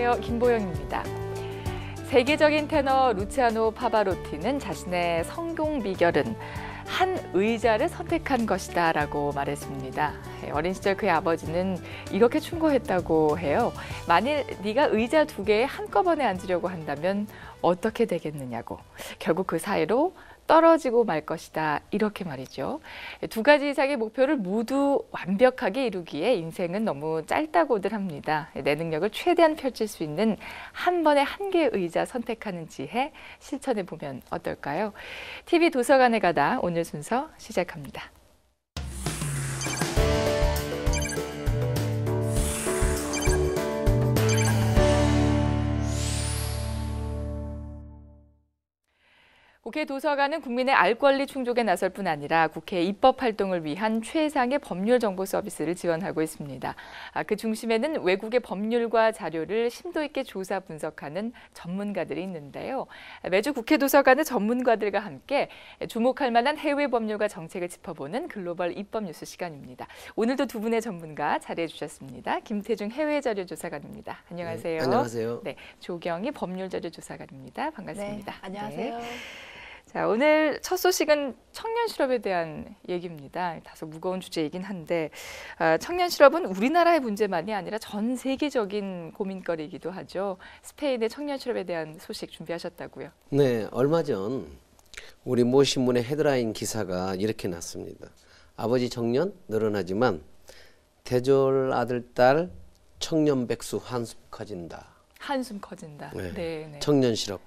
안녕하세요. 김보영입니다. 세계적인 테너 루치아노 파바로티는 자신의 성공 비결은 한 의자를 선택한 것이다 라고 말했습니다. 어린 시절 그의 아버지는 이렇게 충고했다고 해요. 만일 네가 의자 2개에 한꺼번에 앉으려고 한다면 어떻게 되겠느냐고. 결국 그 사이로 떨어지고 말 것이다. 이렇게 말이죠. 2가지 이상의 목표를 모두 완벽하게 이루기에 인생은 너무 짧다고들 합니다. 내 능력을 최대한 펼칠 수 있는 한 번에 한 개의 의자 선택하는 지혜 실천해 보면 어떨까요? TV 도서관에 가다 오늘 순서 시작합니다. 국회 도서관은 국민의 알 권리 충족에 나설 뿐 아니라 국회 입법 활동을 위한 최상의 법률 정보 서비스를 지원하고 있습니다. 그 중심에는 외국의 법률과 자료를 심도 있게 조사 분석하는 전문가들이 있는데요. 매주 국회 도서관은 전문가들과 함께 주목할 만한 해외 법률과 정책을 짚어보는 글로벌 입법 뉴스 시간입니다. 오늘도 2분의 전문가 자리해 주셨습니다. 김태중 해외자료조사관입니다. 안녕하세요. 네, 안녕하세요. 네, 조경희 법률자료조사관입니다. 반갑습니다. 네, 안녕하세요. 네. 자, 오늘 첫 소식은 청년 실업에 대한 얘기입니다. 다소 무거운 주제이긴 한데 청년 실업은 우리나라의 문제만이 아니라 전 세계적인 고민거리이기도 하죠. 스페인의 청년 실업에 대한 소식 준비하셨다고요? 네, 얼마 전 우리 모 신문의 헤드라인 기사가 이렇게 났습니다. 아버지 청년 늘어나지만 대졸 아들 딸 청년 백수 한숨 커진다. 한숨 커진다. 네. 네. 청년 실업.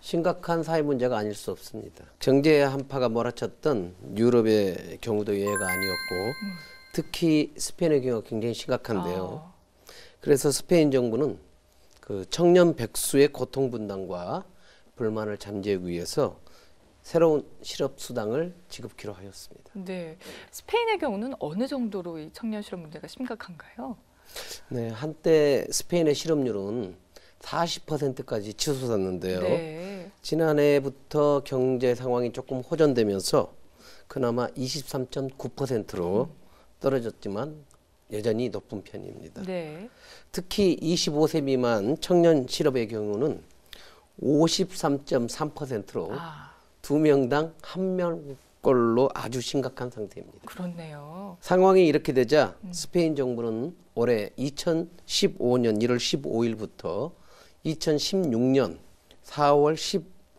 심각한 사회 문제가 아닐 수 없습니다. 경제 한파가 몰아쳤던 유럽의 경우도 예외가 아니었고 특히 스페인의 경우가 굉장히 심각한데요. 그래서 스페인 정부는 그 청년 백수의 고통 분담과 불만을 잠재우기 위해서 새로운 실업 수당을 지급키로 하였습니다. 네, 스페인의 경우는 어느 정도로 이 청년 실업 문제가 심각한가요? 네, 한때 스페인의 실업률은 40%까지 치솟았는데요. 네. 지난해부터 경제 상황이 조금 호전되면서 그나마 23.9%로 떨어졌지만 여전히 높은 편입니다. 네. 특히 25세 미만 청년 실업의 경우는 53.3%로 2명당 1명꼴로 아주 심각한 상태입니다. 그렇네요. 상황이 이렇게 되자 스페인 정부는 올해 2015년 1월 15일부터 2016년 4월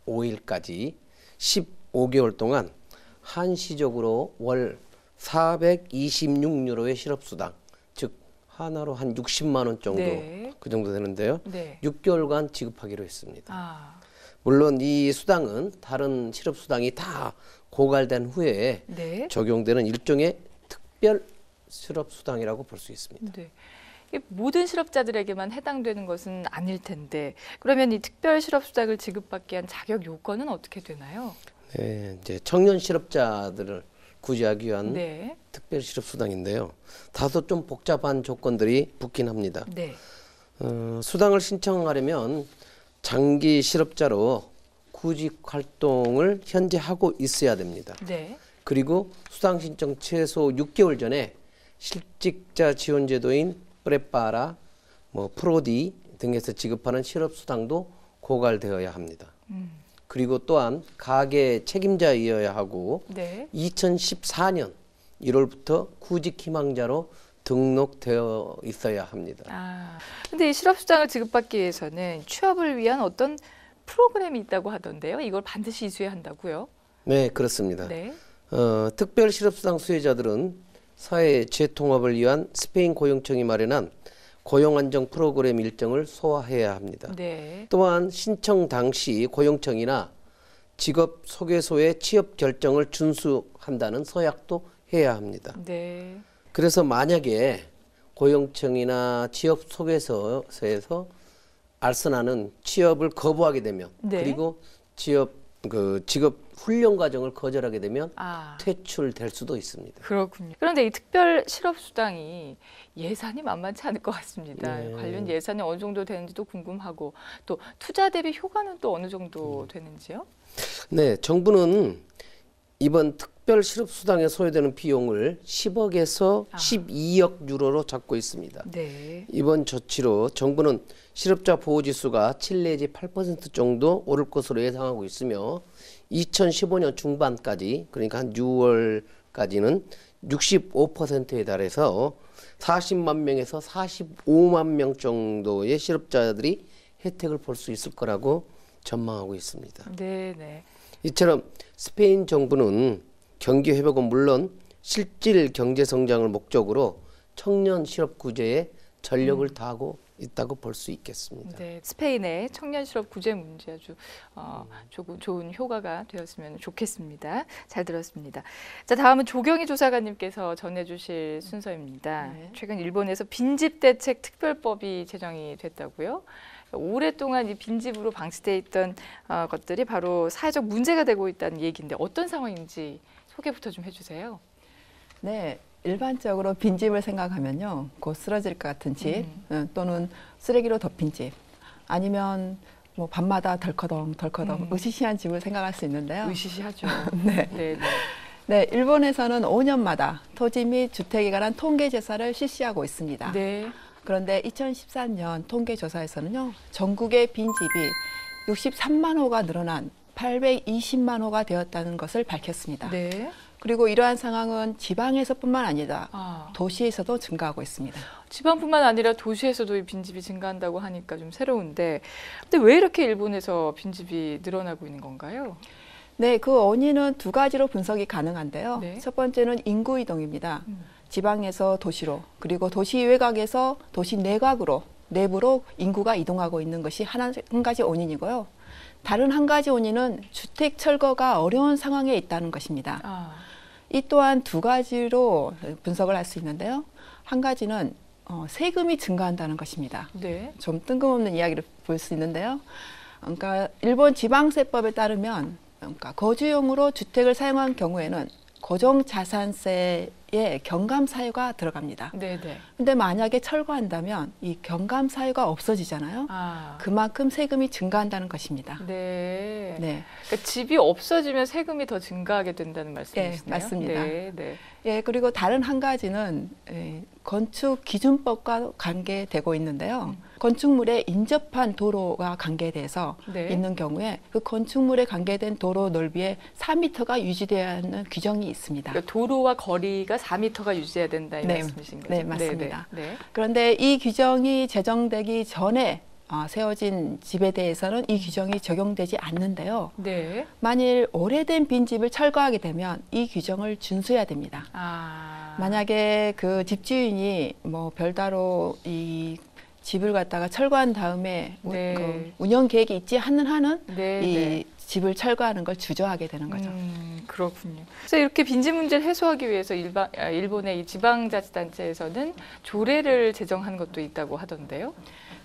15일까지 15개월 동안 한시적으로 월 426유로의 실업수당, 즉 하나로 한 60만 원 정도, 네. 그 정도 되는데요. 네. 6개월간 지급하기로 했습니다. 물론 이 수당은 다른 실업수당이 다 고갈된 후에 네. 적용되는 일종의 특별 실업수당이라고 볼 수 있습니다. 네. 모든 실업자들에게만 해당되는 것은 아닐 텐데 그러면 이 특별 실업수당을 지급받기 위한 자격 요건은 어떻게 되나요? 네, 이제 청년 실업자들을 구제하기 위한 네. 특별 실업수당인데요. 다소 좀 복잡한 조건들이 붙긴 합니다. 네. 수당을 신청하려면 장기 실업자로 구직 활동을 현재 하고 있어야 됩니다. 네. 그리고 수당 신청 최소 6개월 전에 실직자 지원 제도인 프레파라, 프로디 등에서 지급하는 실업수당도 고갈되어야 합니다. 그리고 또한 가계 책임자이어야 하고 네. 2014년 1월부터 구직 희망자로 등록되어 있어야 합니다. 근데 이 실업수당을 지급받기 위해서는 취업을 위한 어떤 프로그램이 있다고 하던데요. 이걸 반드시 이수해야 한다고요? 네, 그렇습니다. 네. 특별 실업수당 수혜자들은 사회 재통합을 위한 스페인 고용청이 마련한 고용안정 프로그램 일정을 소화해야 합니다. 네. 또한 신청 당시 고용청이나 직업소개소의 취업 결정을 준수한다는 서약도 해야 합니다. 네. 그래서 만약에 고용청이나 취업소개소에서 알선하는 취업을 거부하게 되면 네. 그리고 직업 훈련 과정을 거절하게 되면 퇴출될 수도 있습니다. 그렇군요. 그런데 이 특별 실업수당이 예산이 만만치 않을 것 같습니다. 네. 관련 예산이 어느 정도 되는지도 궁금하고 또 투자 대비 효과는 또 어느 정도 되는지요? 네, 정부는 이번 특별 특별 실업수당에 소요되는 비용을 10억에서 12억 유로로 잡고 있습니다. 네. 이번 조치로 정부는 실업자 보호지수가 7 내지 8% 정도 오를 것으로 예상하고 있으며 2015년 중반까지 그러니까 한 6월까지는 65%에 달해서 40만 명에서 45만 명 정도의 실업자들이 혜택을 볼 수 있을 거라고 전망하고 있습니다. 네, 네. 이처럼 스페인 정부는 경기 회복은 물론 실질 경제 성장을 목적으로 청년 실업 구제에 전력을 다하고 있다고 볼 수 있겠습니다. 네, 스페인의 청년 실업 구제 문제 아주 좋은 효과가 되었으면 좋겠습니다. 잘 들었습니다. 자, 다음은 조경희 조사관님께서 전해주실 순서입니다. 네. 최근 일본에서 빈집 대책 특별법이 제정이 됐다고요? 오랫동안 이 빈집으로 방치돼 있던 것들이 바로 사회적 문제가 되고 있다는 얘기인데 어떤 상황인지 소개부터 좀 해주세요. 네, 일반적으로 빈집을 생각하면요, 곧 쓰러질 것 같은 집, 또는 쓰레기로 덮인 집, 아니면 뭐 밤마다 덜커덩 으시시한 집을 생각할 수 있는데요. 으시시하죠. 네. 네, 네. 네, 일본에서는 5년마다 토지 및 주택에 관한 통계조사를 실시하고 있습니다. 네. 그런데 2014년 통계조사에서는요, 전국의 빈집이 63만 호가 늘어난 820만 호가 되었다는 것을 밝혔습니다. 네. 그리고 이러한 상황은 지방에서뿐만 아니라 아, 도시에서도 증가하고 있습니다. 지방뿐만 아니라 도시에서도 이 빈집이 증가한다고 하니까 좀 새로운데, 근데 왜 이렇게 일본에서 빈집이 늘어나고 있는 건가요? 네, 그 원인은 두 가지로 분석이 가능한데요. 네. 첫 번째는 인구 이동입니다. 지방에서 도시로, 그리고 도시 외곽에서 도시 내곽으로, 내부로 인구가 이동하고 있는 것이 한 가지 원인이고요. 다른 한 가지 원인은 주택 철거가 어려운 상황에 있다는 것입니다. 아, 이 또한 두 가지로 분석을 할 수 있는데요. 한 가지는 세금이 증가한다는 것입니다. 네. 좀 뜬금없는 이야기를 볼 수 있는데요. 그러니까 일본 지방세법에 따르면 그러니까 거주용으로 주택을 사용한 경우에는 고정자산세에 경감사유가 들어갑니다. 네, 네. 근데 만약에 철거한다면 이 경감사유가 없어지잖아요. 아, 그만큼 세금이 증가한다는 것입니다. 네. 네. 그러니까 집이 없어지면 세금이 더 증가하게 된다는 말씀이시네요. 네, 맞습니다. 네, 네. 예, 그리고 다른 한 가지는 건축 기준법과 관계되고 있는데요. 건축물에 인접한 도로가 관계돼서 네. 있는 경우에 그 건축물에 관계된 도로 넓이에 4m가 유지되어야 하는 규정이 있습니다. 그러니까 도로와 거리가 4m가 유지해야 된다 이 네, 말씀이신 거죠? 네, 맞습니다. 네, 네. 그런데 이 규정이 제정되기 전에 세워진 집에 대해서는 이 규정이 적용되지 않는데요. 네. 만일 오래된 빈집을 철거하게 되면 이 규정을 준수해야 됩니다. 아, 만약에 그 집주인이 뭐 별다로 이 집을 갖다가 철거한 다음에 네. 그 운영 계획이 있지 않는 한은 네, 이 네. 집을 철거하는 걸 주저하게 되는 거죠. 그렇군요. 그래서 이렇게 빈집 문제를 해소하기 위해서 일본의 이 지방자치단체에서는 조례를 제정한 것도 있다고 하던데요.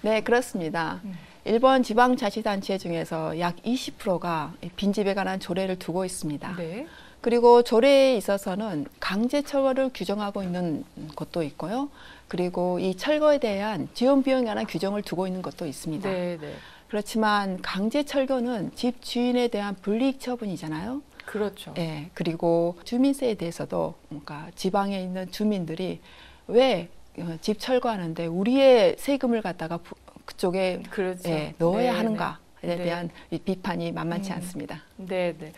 네, 그렇습니다. 일본 지방자치단체 중에서 약 20%가 빈집에 관한 조례를 두고 있습니다. 네. 그리고 조례에 있어서는 강제 철거를 규정하고 있는 곳도 있고요. 그리고 이 철거에 대한 지원 비용에 관한 규정을 두고 있는 것도 있습니다. 네, 네. 그렇지만 강제 철거는 집 주인에 대한 불이익 처분이잖아요. 그렇죠. 예, 그리고 주민세에 대해서도 그러니까 지방에 있는 주민들이 왜 집 철거하는데 우리의 세금을 갖다가 그쪽에 그렇죠. 넣어야 네, 하는가에 네. 대한 이 비판이 만만치 않습니다. 네, 네.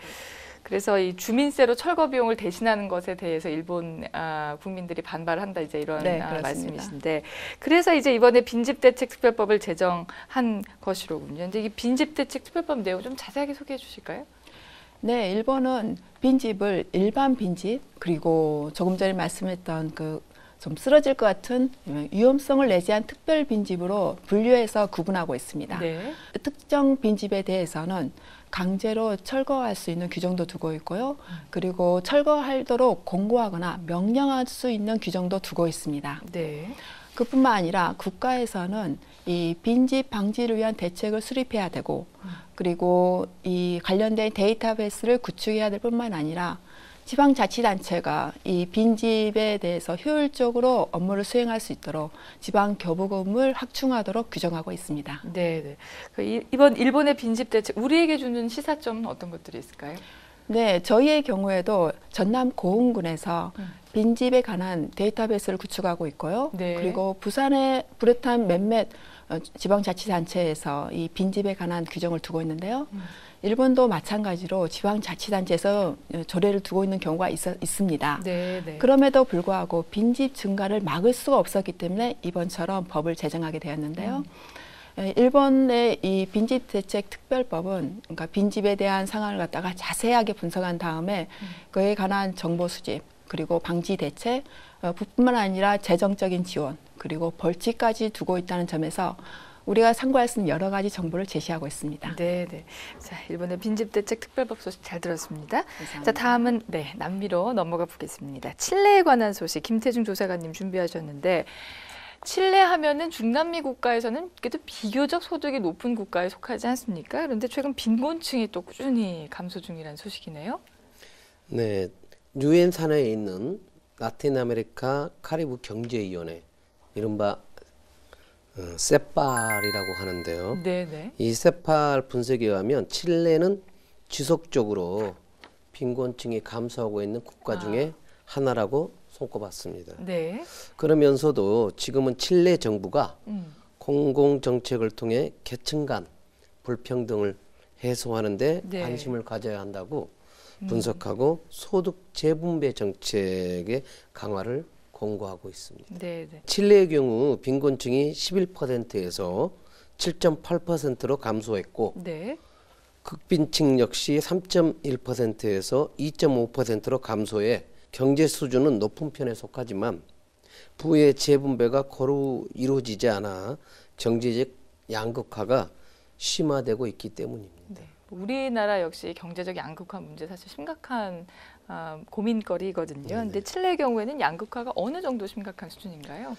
그래서 이 주민세로 철거 비용을 대신하는 것에 대해서 일본 국민들이 반발한다 이제 이런 네, 그렇습니다. 말씀이신데, 그래서 이제 이번에 빈집대책 특별법을 제정한 것이로군요. 근데 이 빈집대책 특별법 내용 좀 자세하게 소개해 주실까요? 네, 일본은 빈집을 일반 빈집 그리고 조금 전에 말씀했던 그 좀 쓰러질 것 같은 위험성을 내재한 특별 빈집으로 분류해서 구분하고 있습니다. 네. 특정 빈집에 대해서는 강제로 철거할 수 있는 규정도 두고 있고요. 그리고 철거하도록 공고하거나 명령할 수 있는 규정도 두고 있습니다. 네. 그뿐만 아니라 국가에서는 이 빈집 방지를 위한 대책을 수립해야 되고, 그리고 이 관련된 데이터베이스를 구축해야 될 뿐만 아니라 지방자치단체가 이 빈집에 대해서 효율적으로 업무를 수행할 수 있도록 지방교부금을 확충하도록 규정하고 있습니다. 네, 네. 이번 일본의 빈집대책 우리에게 주는 시사점은 어떤 것들이 있을까요? 네, 저희의 경우에도 전남 고흥군에서 빈집에 관한 데이터베이스를 구축하고 있고요. 네. 그리고 부산의 비롯한 몇몇 지방자치단체에서 이 빈집에 관한 규정을 두고 있는데요. 일본도 마찬가지로 지방자치단체에서 조례를 두고 있는 경우가 있습니다. 네, 네. 그럼에도 불구하고 빈집 증가를 막을 수가 없었기 때문에 이번처럼 법을 제정하게 되었는데요. 일본의 이 빈집 대책 특별법은 그러니까 빈집에 대한 상황을 갖다가 자세하게 분석한 다음에 그에 관한 정보 수집 그리고 방지 대책 뿐만 아니라 재정적인 지원 그리고 벌칙까지 두고 있다는 점에서 우리가 참고할 수 있는 여러 가지 정보를 제시하고 있습니다. 네, 네. 자, 일본의 빈집 대책 특별법 소식 잘 들었습니다. 감사합니다. 자, 다음은 네, 남미로 넘어가 보겠습니다. 칠레에 관한 소식 김태중 조사관님 준비하셨는데 칠레 하면은 중남미 국가에서는 그래도 비교적 소득이 높은 국가에 속하지 않습니까? 그런데 최근 빈곤층이 또 꾸준히 감소 중이라는 소식이네요. 네, 유엔 산하에 있는 라틴 아메리카 카리브 경제위원회, 이른바 세팔이라고 하는데요. 네, 네. 이 세팔 분석에 의하면 칠레는 지속적으로 빈곤층이 감소하고 있는 국가 중에 하나라고 손꼽았습니다. 네. 그러면서도 지금은 칠레 정부가 공공정책을 통해 계층 간 불평등을 해소하는 데 네. 관심을 가져야 한다고 분석하고 소득 재분배 정책의 강화를 공고하고 있습니다. 네, 네. 칠레의 경우 빈곤층이 11%에서 7.8%로 감소했고 네. 극빈층 역시 3.1%에서 2.5%로 감소해 경제 수준은 높은 편에 속하지만 부의 재분배가 고루 이루어지지 않아 경제적 양극화가 심화되고 있기 때문입니다. 네. 우리나라 역시 경제적 양극화 문제 사실 심각한 고민거리거든요. 그런데 칠레의 경우에는 양극화가 어느 정도 심각한 수준인가요?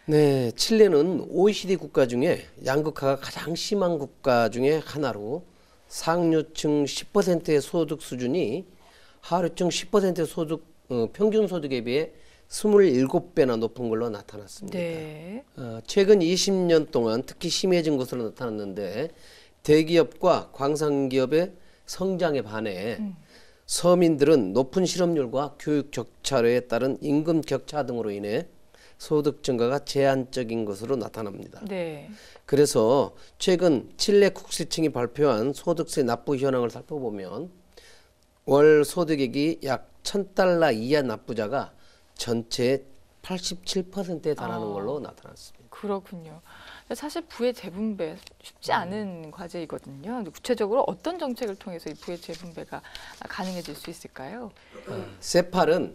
네, 칠레는 OECD 국가 중에 양극화가 가장 심한 국가 중에 하나로 상류층 10%의 소득 수준이 하류층 10%의 소득 평균 소득에 비해 27배나 높은 걸로 나타났습니다. 네. 최근 20년 동안 특히 심해진 것으로 나타났는데 대기업과 광산기업의 성장에 반해 서민들은 높은 실업률과 교육 격차에 따른 임금 격차 등으로 인해 소득 증가가 제한적인 것으로 나타납니다. 네. 그래서 최근 칠레 국세청이 발표한 소득세 납부 현황을 살펴보면 월 소득액이 약 $1,000 이하 납부자가 전체의 87%에 달하는 걸로 나타났습니다. 그렇군요. 사실 부의 재분배 쉽지 않은 과제이거든요. 근데 구체적으로 어떤 정책을 통해서 이 부의 재분배가 가능해질 수 있을까요? 세팔은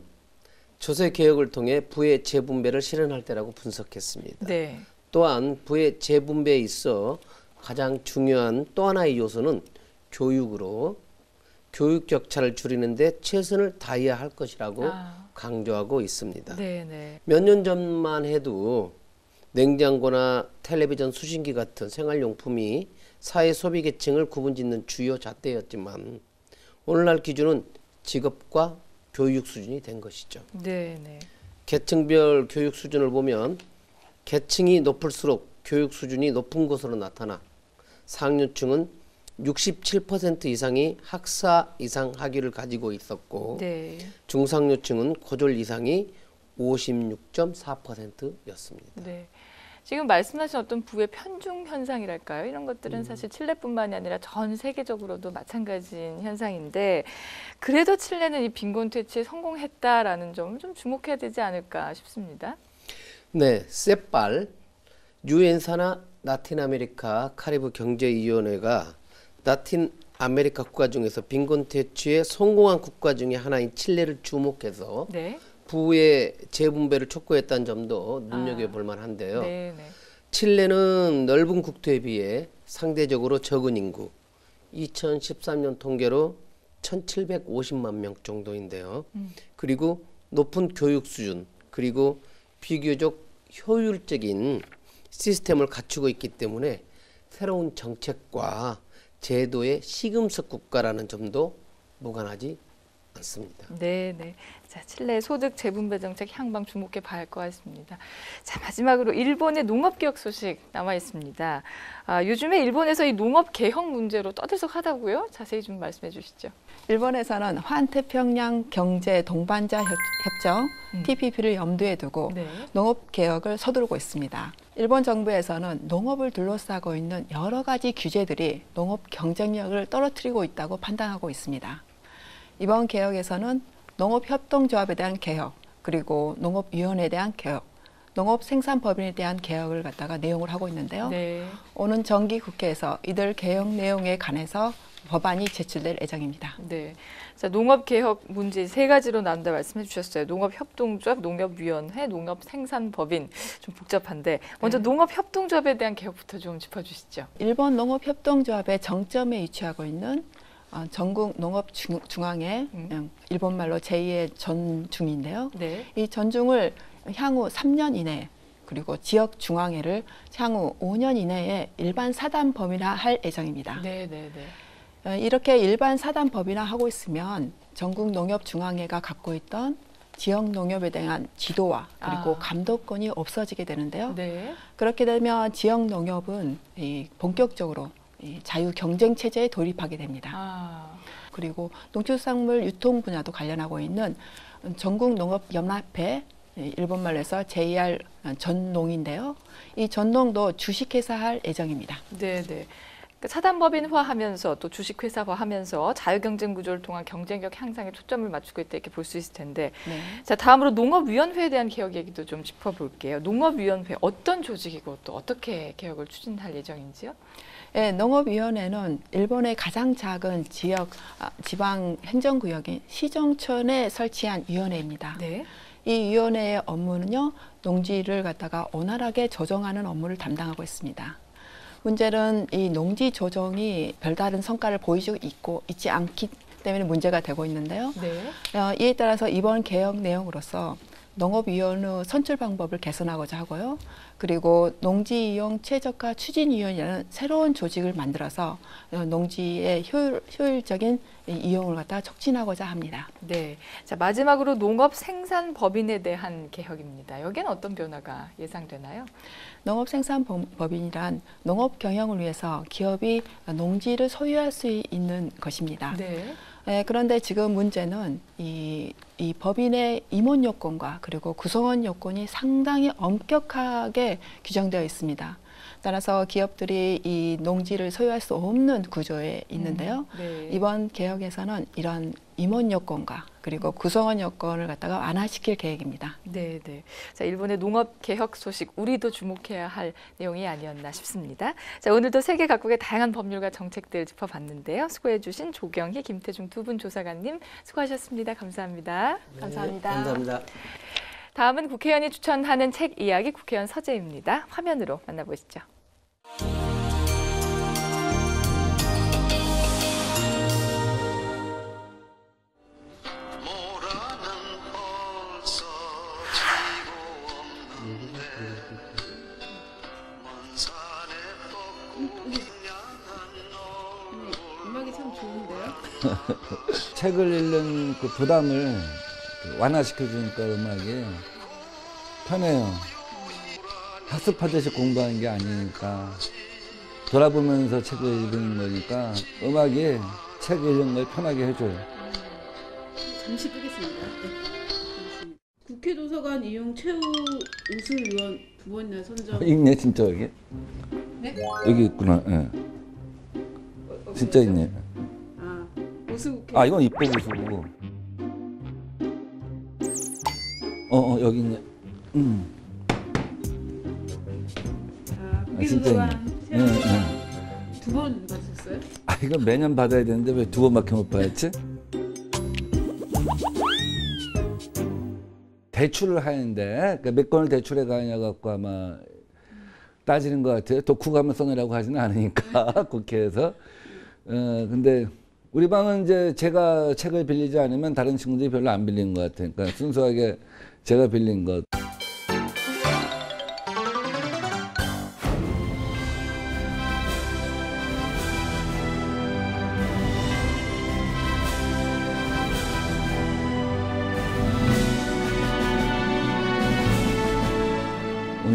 조세 개혁을 통해 부의 재분배를 실현할 때라고 분석했습니다. 네. 또한 부의 재분배에 있어 가장 중요한 또 하나의 요소는 교육으로 교육 격차를 줄이는데 최선을 다해야 할 것이라고 강조하고 있습니다. 네네. 몇 년 전만 해도 냉장고나 텔레비전, 수신기 같은 생활용품이 사회 소비 계층을 구분짓는 주요 잣대였지만 오늘날 기준은 직업과 교육 수준이 된 것이죠. 네네. 계층별 교육 수준을 보면 계층이 높을수록 교육 수준이 높은 것으로 나타나 상류층은 67% 이상이 학사 이상 학위를 가지고 있었고 네. 중상류층은 고졸 이상이 56.4%였습니다. 네. 지금 말씀하신 어떤 부의 편중 현상이랄까요? 이런 것들은 사실 칠레뿐만이 아니라 전 세계적으로도 마찬가지인 현상인데 그래도 칠레는 이 빈곤 퇴치에 성공했다라는 점을 좀 주목해야 되지 않을까 싶습니다. 네, 세팔 유엔 산하 라틴 아메리카 카리브 경제위원회가 라틴 아메리카 국가 중에서 빈곤 퇴치에 성공한 국가 중에 하나인 칠레를 주목해서 네. 부의 재분배를 촉구했다는 점도 눈여겨볼 만한데요. 네네. 칠레는 넓은 국토에 비해 상대적으로 적은 인구, 2013년 통계로 1,750만 명 정도인데요. 그리고 높은 교육 수준, 그리고 비교적 효율적인 시스템을 갖추고 있기 때문에 새로운 정책과 제도의 시금석 국가라는 점도 무관하지 않습니다. 네, 네. 자, 칠레 소득 재분배 정책 향방 주목해 봐야 할 것 같습니다. 자, 마지막으로 일본의 농업 개혁 소식 나와 있습니다. 요즘에 일본에서 이 농업 개혁 문제로 떠들썩하다고요? 자세히 좀 말씀해 주시죠. 일본에서는 환태평양 경제 동반자 협정 TPP를 염두에 두고 네. 농업 개혁을 서두르고 있습니다. 일본 정부에서는 농업을 둘러싸고 있는 여러 가지 규제들이 농업 경쟁력을 떨어뜨리고 있다고 판단하고 있습니다. 이번 개혁에서는 농업협동조합에 대한 개혁, 그리고 농업위원회에 대한 개혁, 농업생산법인에 대한 개혁을 갖다가 내용을 하고 있는데요. 네. 오는 정기국회에서 이들 개혁 내용에 관해서 법안이 제출될 예정입니다. 네. 자, 농업 개혁 문제 세 가지로 나눈다 말씀해 주셨어요. 농업협동조합, 농업위원회, 농업생산법인. 좀 복잡한데 먼저 농업협동조합에 대한 개혁부터 좀 짚어주시죠. 일본 농업협동조합의 정점에 위치하고 있는 전국 농업중앙회, 일본말로 제2의 전중인데요. 네. 이 전중을 향후 3년 이내, 그리고 지역 중앙회를 향후 5년 이내에 일반 사단 범위화할 예정입니다. 네, 네, 네. 이렇게 일반 사단 범위화하고 있으면 전국 농협중앙회가 갖고 있던 지역 농협에 대한 지도와 그리고 감독권이 없어지게 되는데요. 네. 그렇게 되면 지역 농협은 본격적으로 자유 경쟁 체제에 돌입하게 됩니다. 그리고 농축산물 유통 분야도 관련하고 있는 전국 농업 연합회, 일본말로 해서 JR 전농인데요. 이 전농도 주식회사할 예정입니다. 네, 네. 사단법인화하면서 또 주식회사화하면서 자유경쟁 구조를 통한 경쟁력 향상에 초점을 맞추고 있다 이렇게 볼 수 있을 텐데, 네. 자, 다음으로 농업위원회에 대한 개혁 얘기도 좀 짚어볼게요. 농업위원회 어떤 조직이고 또 어떻게 개혁을 추진할 예정인지요? 네, 농업위원회는 일본의 가장 작은 지방 행정구역인 시정촌에 설치한 위원회입니다. 네. 이 위원회의 업무는요, 농지를 갖다가 원활하게 조정하는 업무를 담당하고 있습니다. 문제는 이 농지 조정이 별다른 성과를 보이고 있지 않기 때문에 문제가 되고 있는데요. 네. 이에 따라서 이번 개혁 내용으로서 농업위원회 선출 방법을 개선하고자 하고요. 그리고 농지이용 최적화 추진위원회라는 새로운 조직을 만들어서 농지의 효율적인 이용을 갖다 촉진하고자 합니다. 네. 자, 마지막으로 농업생산법인에 대한 개혁입니다. 여기는 어떤 변화가 예상되나요? 농업생산법인이란 농업 경영을 위해서 기업이 농지를 소유할 수 있는 것입니다. 네. 그런데 지금 문제는 이 법인의 임원 요건과 그리고 구성원 요건이 상당히 엄격하게 규정되어 있습니다. 따라서 기업들이 이 농지를 소유할 수 없는 구조에 있는데요. 네. 이번 개혁에서는 이런 임원 요건과 그리고 구성원 요건을 갖다가 완화시킬 계획입니다. 네, 네. 자, 일본의 농업 개혁 소식 우리도 주목해야 할 내용이 아니었나 싶습니다. 자, 오늘도 세계 각국의 다양한 법률과 정책들 짚어봤는데요. 수고해주신 조경희, 김태중 두 분 조사관님 수고하셨습니다. 감사합니다. 네, 감사합니다. 감사합니다. 다음은 국회의원이 추천하는 책 이야기 국회의원 서재입니다. 화면으로 만나보시죠. 음악이 참 좋은데요? 책을 읽는 그 부담을 완화시켜주니까 음악이 편해요. 학습하듯이 공부하는 게 아니니까 돌아보면서 책을 읽는 거니까 음악이 책 읽는 걸 편하게 해줘요. 잠시 끄겠습니다. 네. 국회 도서관 이용 최우 우수 의원 두 번이나 선정. 있네 진짜 여기. 네? 여기 있구나. 예. 진짜 있네. 아 우수 국회. 아 이건 입법우수고. 여기 있네. 자 국회 진짜 도서관 있네. 최우 두번 받으셨어요? 아 이거 매년 받아야 되는데 왜 두 번밖에 못 받았지? 대출을 하는데 그러니까 몇 건을 대출해 가냐 갖고 아마 따지는 것 같아요. 독후감을 써내라고 하지는 않으니까 국회에서. 근데 우리 방은 이제 제가 책을 빌리지 않으면 다른 친구들이 별로 안 빌리는 것 같아요. 그러니까 순수하게 제가 빌린 것.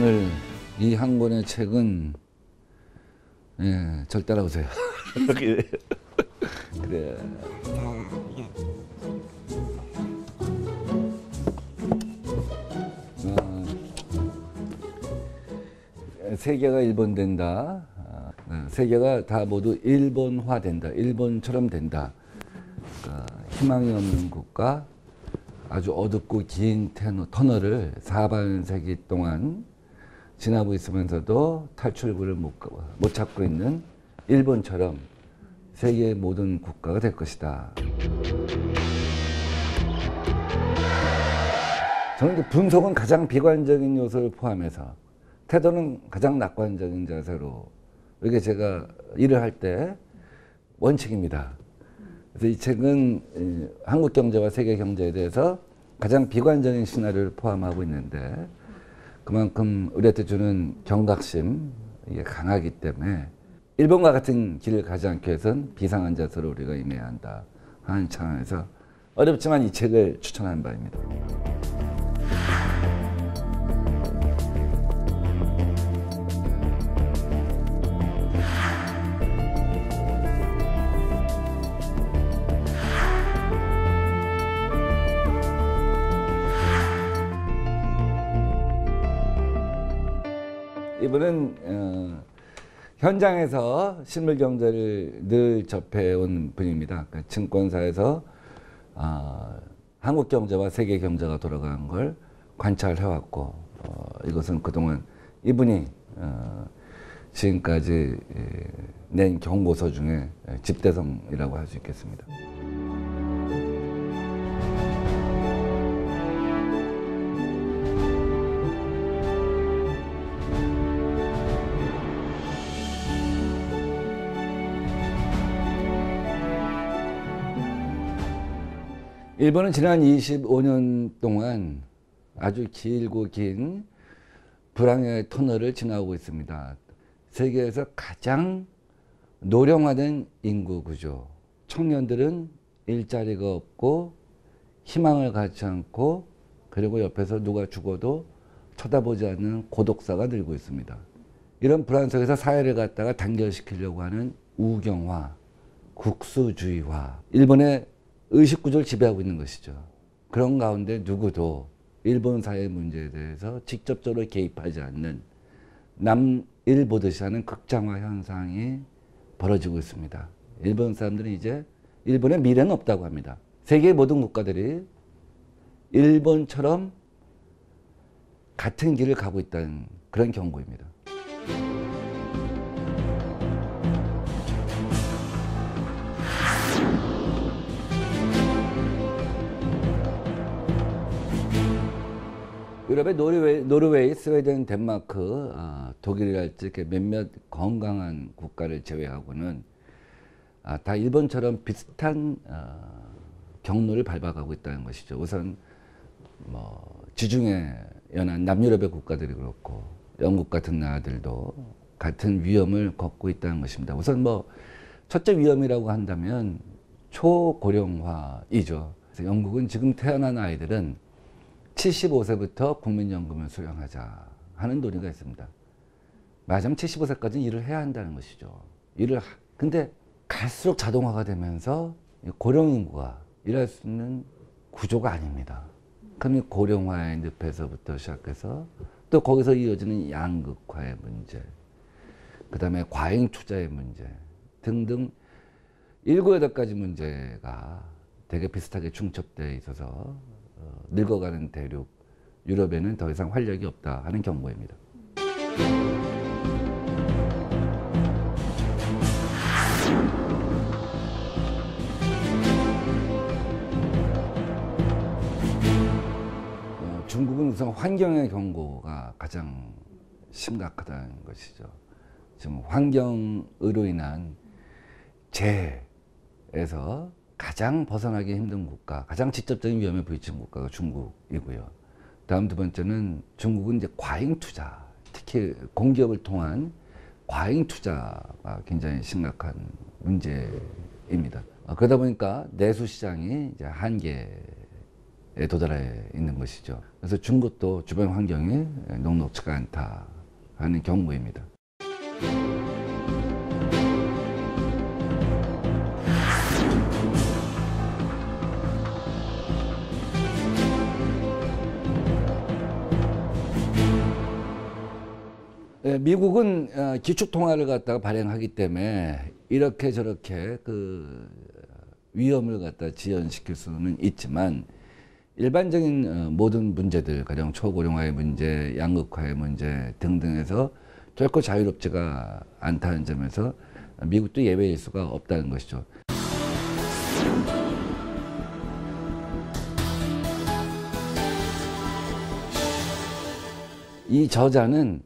오늘 이 한 권의 책은 절 따라오세요. 그래. 세계가 일본된다. 세계가 다 모두 일본화된다. 일본처럼 된다. 희망이 없는 국가, 아주 어둡고 긴 터널을 4반세기 동안 지나고 있으면서도 탈출구를 못 찾고 있는 일본처럼 세계의 모든 국가가 될 것이다. 저는 이제 분석은 가장 비관적인 요소를 포함해서, 태도는 가장 낙관적인 자세로, 이게 제가 일을 할 때 원칙입니다. 그래서 이 책은 한국 경제와 세계 경제에 대해서 가장 비관적인 시나리오를 포함하고 있는데, 그만큼 우리한테 주는 경각심, 이게 강하기 때문에 일본과 같은 길을 가지 않기 위해서는 비상한 자세로 우리가 임해야 한다 하는 차원에서 어렵지만 이 책을 추천하는 바입니다. 이분은 현장에서 실물 경제를 늘 접해온 분입니다. 그러니까 증권사에서 한국 경제와 세계 경제가 돌아가는 걸 관찰해왔고, 이것은 그동안 이분이 지금까지 낸 경고서 중에 집대성이라고 할 수 있겠습니다. 일본은 지난 25년 동안 아주 길고 긴 불황의 터널을 지나고 있습니다. 세계에서 가장 노령화된 인구 구조. 청년들은 일자리가 없고 희망을 갖지 않고, 그리고 옆에서 누가 죽어도 쳐다보지 않는 고독사가 늘고 있습니다. 이런 불안 속에서 사회를 갖다가 단결시키려고 하는 우경화, 국수주의화, 일본의 의식구조를 지배하고 있는 것이죠. 그런 가운데 누구도 일본 사회 문제에 대해서 직접적으로 개입하지 않는, 남일 보듯이 하는 극장화 현상이 벌어지고 있습니다. 일본 사람들은 이제 일본의 미래는 없다고 합니다. 세계의 모든 국가들이 일본처럼 같은 길을 가고 있다는 그런 경고입니다. 유럽의 노르웨이, 스웨덴, 덴마크, 독일이랄지 이렇게 몇몇 건강한 국가를 제외하고는 다 일본처럼 비슷한 경로를 밟아가고 있다는 것이죠. 우선 지중해 연안 남유럽의 국가들이 그렇고 영국 같은 나라들도 같은 위험을 걷고 있다는 것입니다. 우선 첫째 위험이라고 한다면 초고령화이죠. 그래서 영국은 지금 태어난 아이들은 75세부터 국민연금을 수령하자 하는 논의가 있습니다. 말하자면 75세까지는 일을 해야 한다는 것이죠. 근데 갈수록 자동화가 되면서 고령인구가 일할 수 있는 구조가 아닙니다. 그럼 고령화의 늪에서부터 시작해서 또 거기서 이어지는 양극화의 문제, 그 다음에 과잉 투자의 문제 등등 7, 8가지 문제가 되게 비슷하게 중첩되어 있어서 늙어가는 대륙 유럽에는 더 이상 활력이 없다 하는 경고입니다. 중국은 우선 환경의 경고가 가장 심각하다는 것이죠. 지금 환경으로 인한 재해에서 가장 벗어나기 힘든 국가, 가장 직접적인 위험에 부딪힌 국가가 중국이고요. 다음 두 번째는 중국은 이제 과잉 투자, 특히 공기업을 통한 과잉 투자가 굉장히 심각한 문제입니다. 그러다 보니까 내수 시장이 이제 한계에 도달해 있는 것이죠. 그래서 중국도 주변 환경이 녹록지가 않다 하는 경고입니다. 미국은 기축통화를 갖다가 발행하기 때문에 이렇게 저렇게 그 위험을 갖다 지연시킬 수는 있지만 일반적인 모든 문제들, 가령 초고령화의 문제, 양극화의 문제 등등에서 결코 자유롭지가 않다는 점에서 미국도 예외일 수가 없다는 것이죠. 이 저자는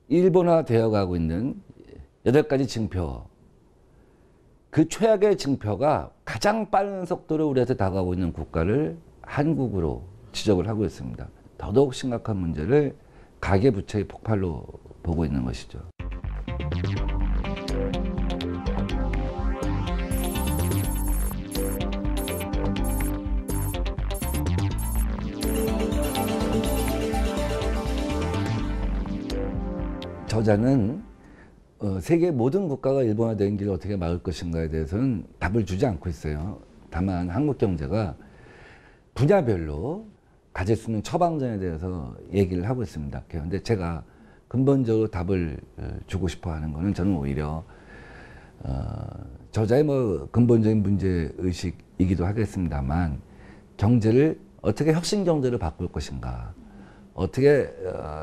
일본화되어 가고 있는 8가지 징표, 그 최악의 징표가 가장 빠른 속도로 우리한테 다가오고 있는 국가를 한국으로 지적을 하고 있습니다. 더더욱 심각한 문제를 가계부채의 폭발로 보고 있는 것이죠. 저자는 세계 모든 국가가 일본화되는 길을 어떻게 막을 것인가에 대해서는 답을 주지 않고 있어요. 다만 한국 경제가 분야별로 가질 수 있는 처방전에 대해서 얘기를 하고 있습니다. 그런데 제가 근본적으로 답을 주고 싶어 하는 것은 저는 오히려 저자의 뭐 근본적인 문제의식이기도 하겠습니다만 경제를 어떻게 혁신 경제를 바꿀 것인가, 어떻게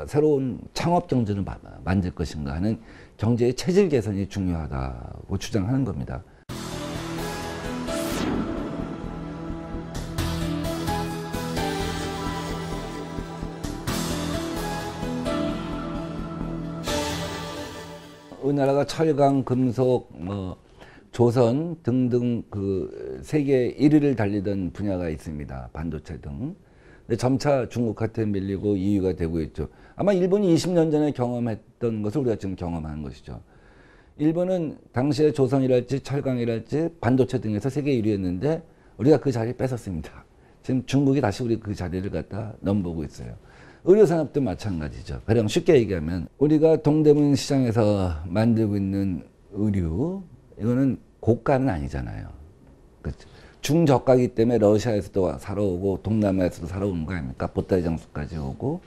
새로운 창업 경제를 만들 것인가 하는 경제의 체질 개선이 중요하다고 주장하는 겁니다. 우리나라가 철강, 금속, 조선 등등 그 세계 1위를 달리던 분야가 있습니다. 반도체 등. 근데 점차 중국한테 밀리고 2위가 되고 있죠. 아마 일본이 20년 전에 경험했던 것을 우리가 지금 경험하는 것이죠. 일본은 당시에 조선이랄지 철강이랄지 반도체 등에서 세계 1위였는데 우리가 그 자리를 뺏었습니다. 지금 중국이 다시 우리 그 자리를 갖다 넘보고 있어요. 의료산업도 마찬가지죠. 가령 쉽게 얘기하면 우리가 동대문 시장에서 만들고 있는 의류, 이거는 고가는 아니잖아요. 그렇죠? 중저가이기 때문에 러시아에서도 사러 오고 동남아에서도 사러 오는 거 아닙니까? 보따리 장수까지 오고.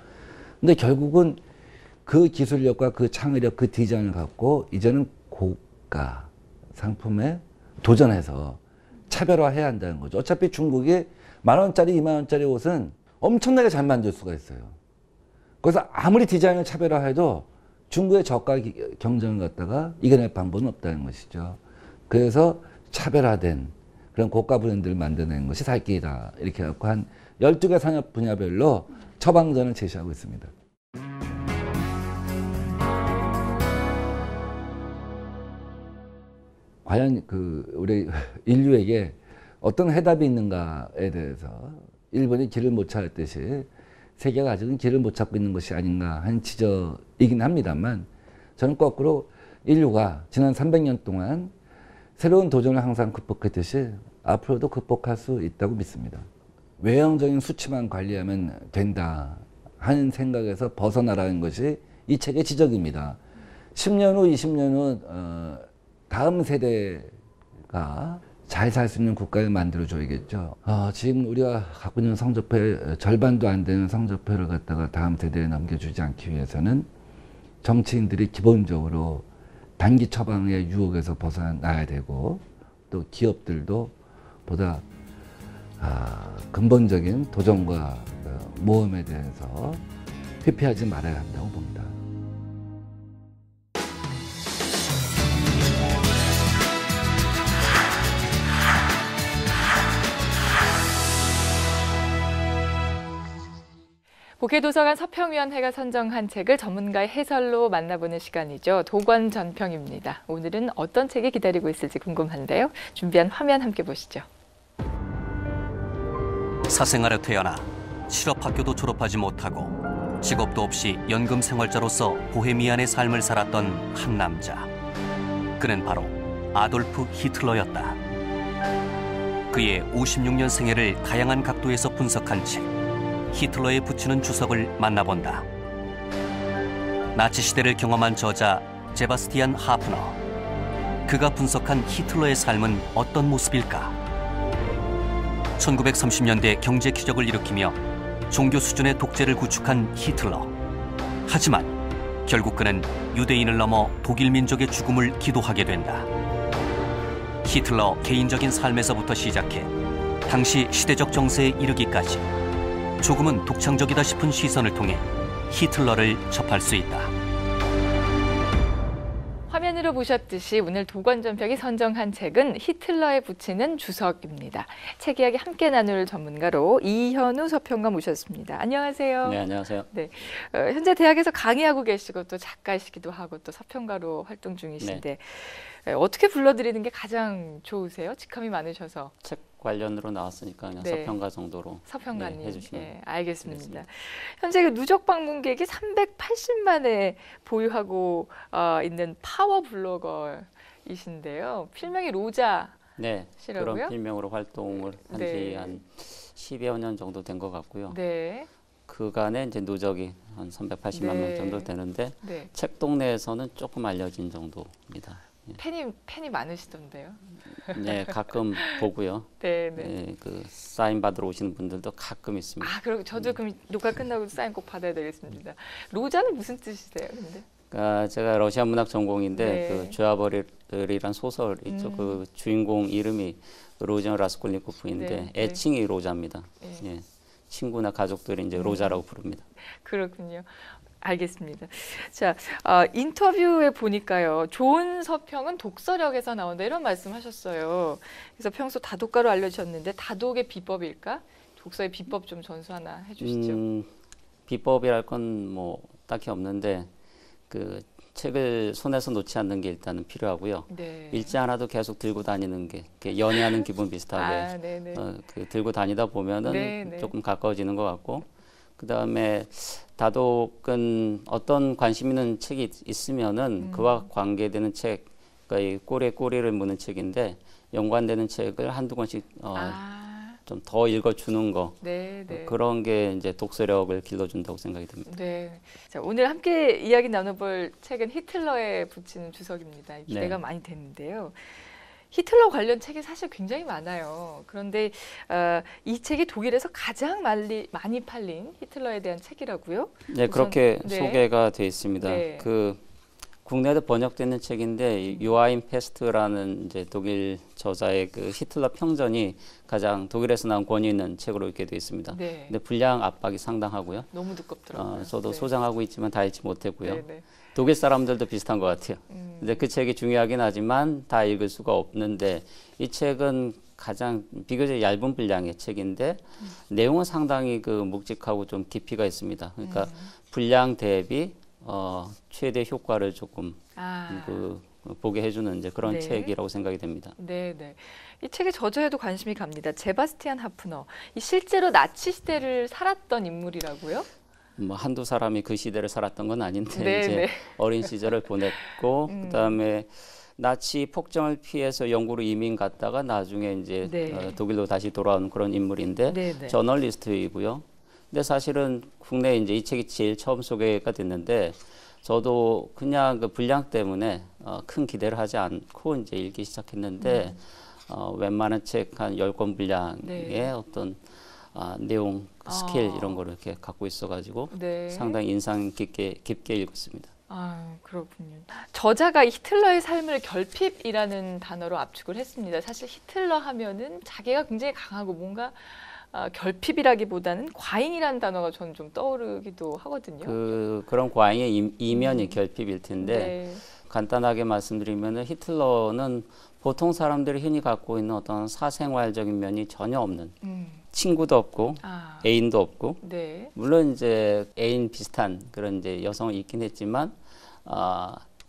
근데 결국은 그 기술력과 그 창의력, 그 디자인을 갖고 이제는 고가 상품에 도전해서 차별화해야 한다는 거죠. 어차피 중국이 10,000원짜리, 20,000원짜리 옷은 엄청나게 잘 만들 수가 있어요. 그래서 아무리 디자인을 차별화해도 중국의 저가 경쟁을 갖다가 이겨낼 방법은 없다는 것이죠. 그래서 차별화된 그런 고가 브랜드를 만드는 것이 살 길이다. 이렇게 해갖고 한 12개 산업 분야별로 처방전을 제시하고 있습니다. 과연 우리 인류에게 어떤 해답이 있는가에 대해서 일본이 길을 못 찾았듯이 세계가 아직은 길을 못 찾고 있는 것이 아닌가 하는 지적이긴 합니다만 저는 거꾸로 인류가 지난 300년 동안 새로운 도전을 항상 극복했듯이 앞으로도 극복할 수 있다고 믿습니다. 외형적인 수치만 관리하면 된다 하는 생각에서 벗어나라는 것이 이 책의 지적입니다. 10년 후, 20년 후 다음 세대가 잘 살 수 있는 국가를 만들어줘야겠죠. 지금 우리가 갖고 있는 성적표 절반도 안 되는 성적표를 갖다가 다음 세대에 넘겨주지 않기 위해서는 정치인들이 기본적으로 단기 처방의 유혹에서 벗어나야 되고 또 기업들도 보다 근본적인 도전과 모험에 대해서 회피하지 말아야 한다고 봅니다. 국회도서관 서평위원회가 선정한 책을 전문가의 해설로 만나보는 시간이죠. 도관전평입니다. 오늘은 어떤 책이 기다리고 있을지 궁금한데요. 준비한 화면 함께 보시죠. 사생아로 태어나 실업학교도 졸업하지 못하고 직업도 없이 연금 생활자로서 보헤미안의 삶을 살았던 한 남자. 그는 바로 아돌프 히틀러였다. 그의 56년 생애를 다양한 각도에서 분석한 책 히틀러에 붙이는 주석을 만나본다. 나치 시대를 경험한 저자 제바스티안 하프너. 그가 분석한 히틀러의 삶은 어떤 모습일까? 1930년대 경제 기적을 일으키며 종교 수준의 독재를 구축한 히틀러. 하지만 결국 그는 유대인을 넘어 독일 민족의 죽음을 기도하게 된다. 히틀러 개인적인 삶에서부터 시작해 당시 시대적 정세에 이르기까지 조금은 독창적이다 싶은 시선을 통해 히틀러를 접할 수 있다. 화면으로 보셨듯이 오늘 도관전평이 선정한 책은 히틀러에 붙이는 주석입니다. 책 이야기 함께 나눌 전문가로 이현우 서평가 모셨습니다. 안녕하세요. 네, 안녕하세요. 네, 현재 대학에서 강의하고 계시고 또 작가이시기도 하고 또 서평가로 활동 중이신데 어떻게 불러드리는 게 가장 좋으세요? 직함이 많으셔서. 책 관련으로 나왔으니까 그냥 네. 서평가 정도로 서평가님. 해주시면 알겠습니다. 되겠습니다. 현재 그 누적 방문객이 380만에 보유하고 있는 파워 블로거이신데요. 필명이 로자. 네, 시라고요? 그런 필명으로 활동을 한 지 네. 한 10여 년 정도 된 것 같고요. 네. 그간에 이제 누적이 한 380만 네. 명 정도 되는데 네. 책 동네에서는 조금 알려진 정도입니다. 팬이 많으시던데요. 네, 가끔 보고요. 네, 네. 네, 그 사인 받으러 오시는 분들도 가끔 있습니다. 아, 그럼 저도 그럼 녹화 끝나고 사인 꼭 받아야 되겠습니다. 로자는 무슨 뜻이세요, 근데? 그러니까 제가 러시아 문학 전공인데 네. 그 죄와벌이란 소설 있죠. 그 주인공 이름이 로전 라스콜니코프인데 네, 네. 애칭이 로자입니다. 네. 예. 친구나 가족들이 이제 로자라고 부릅니다. 그렇군요. 알겠습니다. 자, 인터뷰에 보니까요. 좋은 서평은 독서력에서 나온다 이런 말씀하셨어요. 그래서 평소 다독가로 알려주셨는데 다독의 비법일까? 독서의 비법 좀 전수 하나 해주시죠. 비법이랄 건 뭐 딱히 없는데 그 책을 손에서 놓지 않는 게 일단은 필요하고요. 네. 읽지 않아도 계속 들고 다니는 게 이렇게 연애하는 기분 비슷하게 네네. 그 들고 다니다 보면은 네네. 조금 가까워지는 것 같고 그 다음에 다독은 어떤 관심 있는 책이 있으면은 그와 관계되는 책, 그러니까 이 꼬리에 꼬리를 무는 책인데 연관되는 책을 한두 권씩 좀 더 읽어주는 거 네네. 그런 게 이제 독서력을 길러준다고 생각이 듭니다. 네. 자, 오늘 함께 이야기 나눠볼 책은 히틀러에 붙이는 주석입니다. 기대가 네. 많이 되는데요. 히틀러 관련 책이 사실 굉장히 많아요. 그런데 이 책이 독일에서 가장 많이 팔린 히틀러에 대한 책이라고요? 네, 그렇게 네. 소개가 돼 있습니다. 네. 그 국내에도 번역되는 책인데 요아임 페스트라는 이제 독일 저자의 그 히틀러 평전이 가장 독일에서 나온 권위 있는 책으로 읽게 돼 있습니다. 네. 근데 분량 압박이 상당하고요. 너무 두껍더라고요. 저도 네. 소장하고 있지만 다 읽지 못했고요. 네네. 독일 사람들도 비슷한 것 같아요. 근데 그 책이 중요하긴 하지만 다 읽을 수가 없는데 이 책은 가장 비교적 얇은 분량의 책인데 내용은 상당히 그 묵직하고 좀 깊이가 있습니다. 그러니까 분량 대비 최대 효과를 조금 보게 해주는 이제 그런 네. 책이라고 생각이 됩니다. 네네. 이 책의 저자에도 관심이 갑니다. 제바스티안 하프너. 이 실제로 나치 시대를 살았던 인물이라고요? 뭐 한두 사람이 그 시대를 살았던 건 아닌데 네, 이제 네. 어린 시절을 보냈고 그다음에 나치 폭정을 피해서 영국으로 이민 갔다가 나중에 이제 네. 독일로 다시 돌아온 그런 인물인데 네, 네. 저널리스트이고요. 근데 사실은 국내에 이제 이 책이 제일 처음 소개가 됐는데 저도 그냥 그 분량 때문에 큰 기대를 하지 않고 이제 읽기 시작했는데 웬만한 책 한 10권 분량의 네. 어떤 내용, 스킬 이런 거를 이렇게 갖고 있어가지고 네. 상당히 인상 깊게 읽었습니다. 아, 그렇군요. 저자가 히틀러의 삶을 결핍이라는 단어로 압축을 했습니다. 사실 히틀러 하면은 자기가 굉장히 강하고 뭔가 결핍이라기보다는 과잉이라는 단어가 저는 좀 떠오르기도 하거든요. 그런 과잉의 이면이 결핍일 텐데 네. 간단하게 말씀드리면 히틀러는 보통 사람들이 흔히 갖고 있는 어떤 사생활적인 면이 전혀 없는 친구도 없고 애인도 없고 네. 물론 이제 애인 비슷한 그런 이제 여성이 있긴 했지만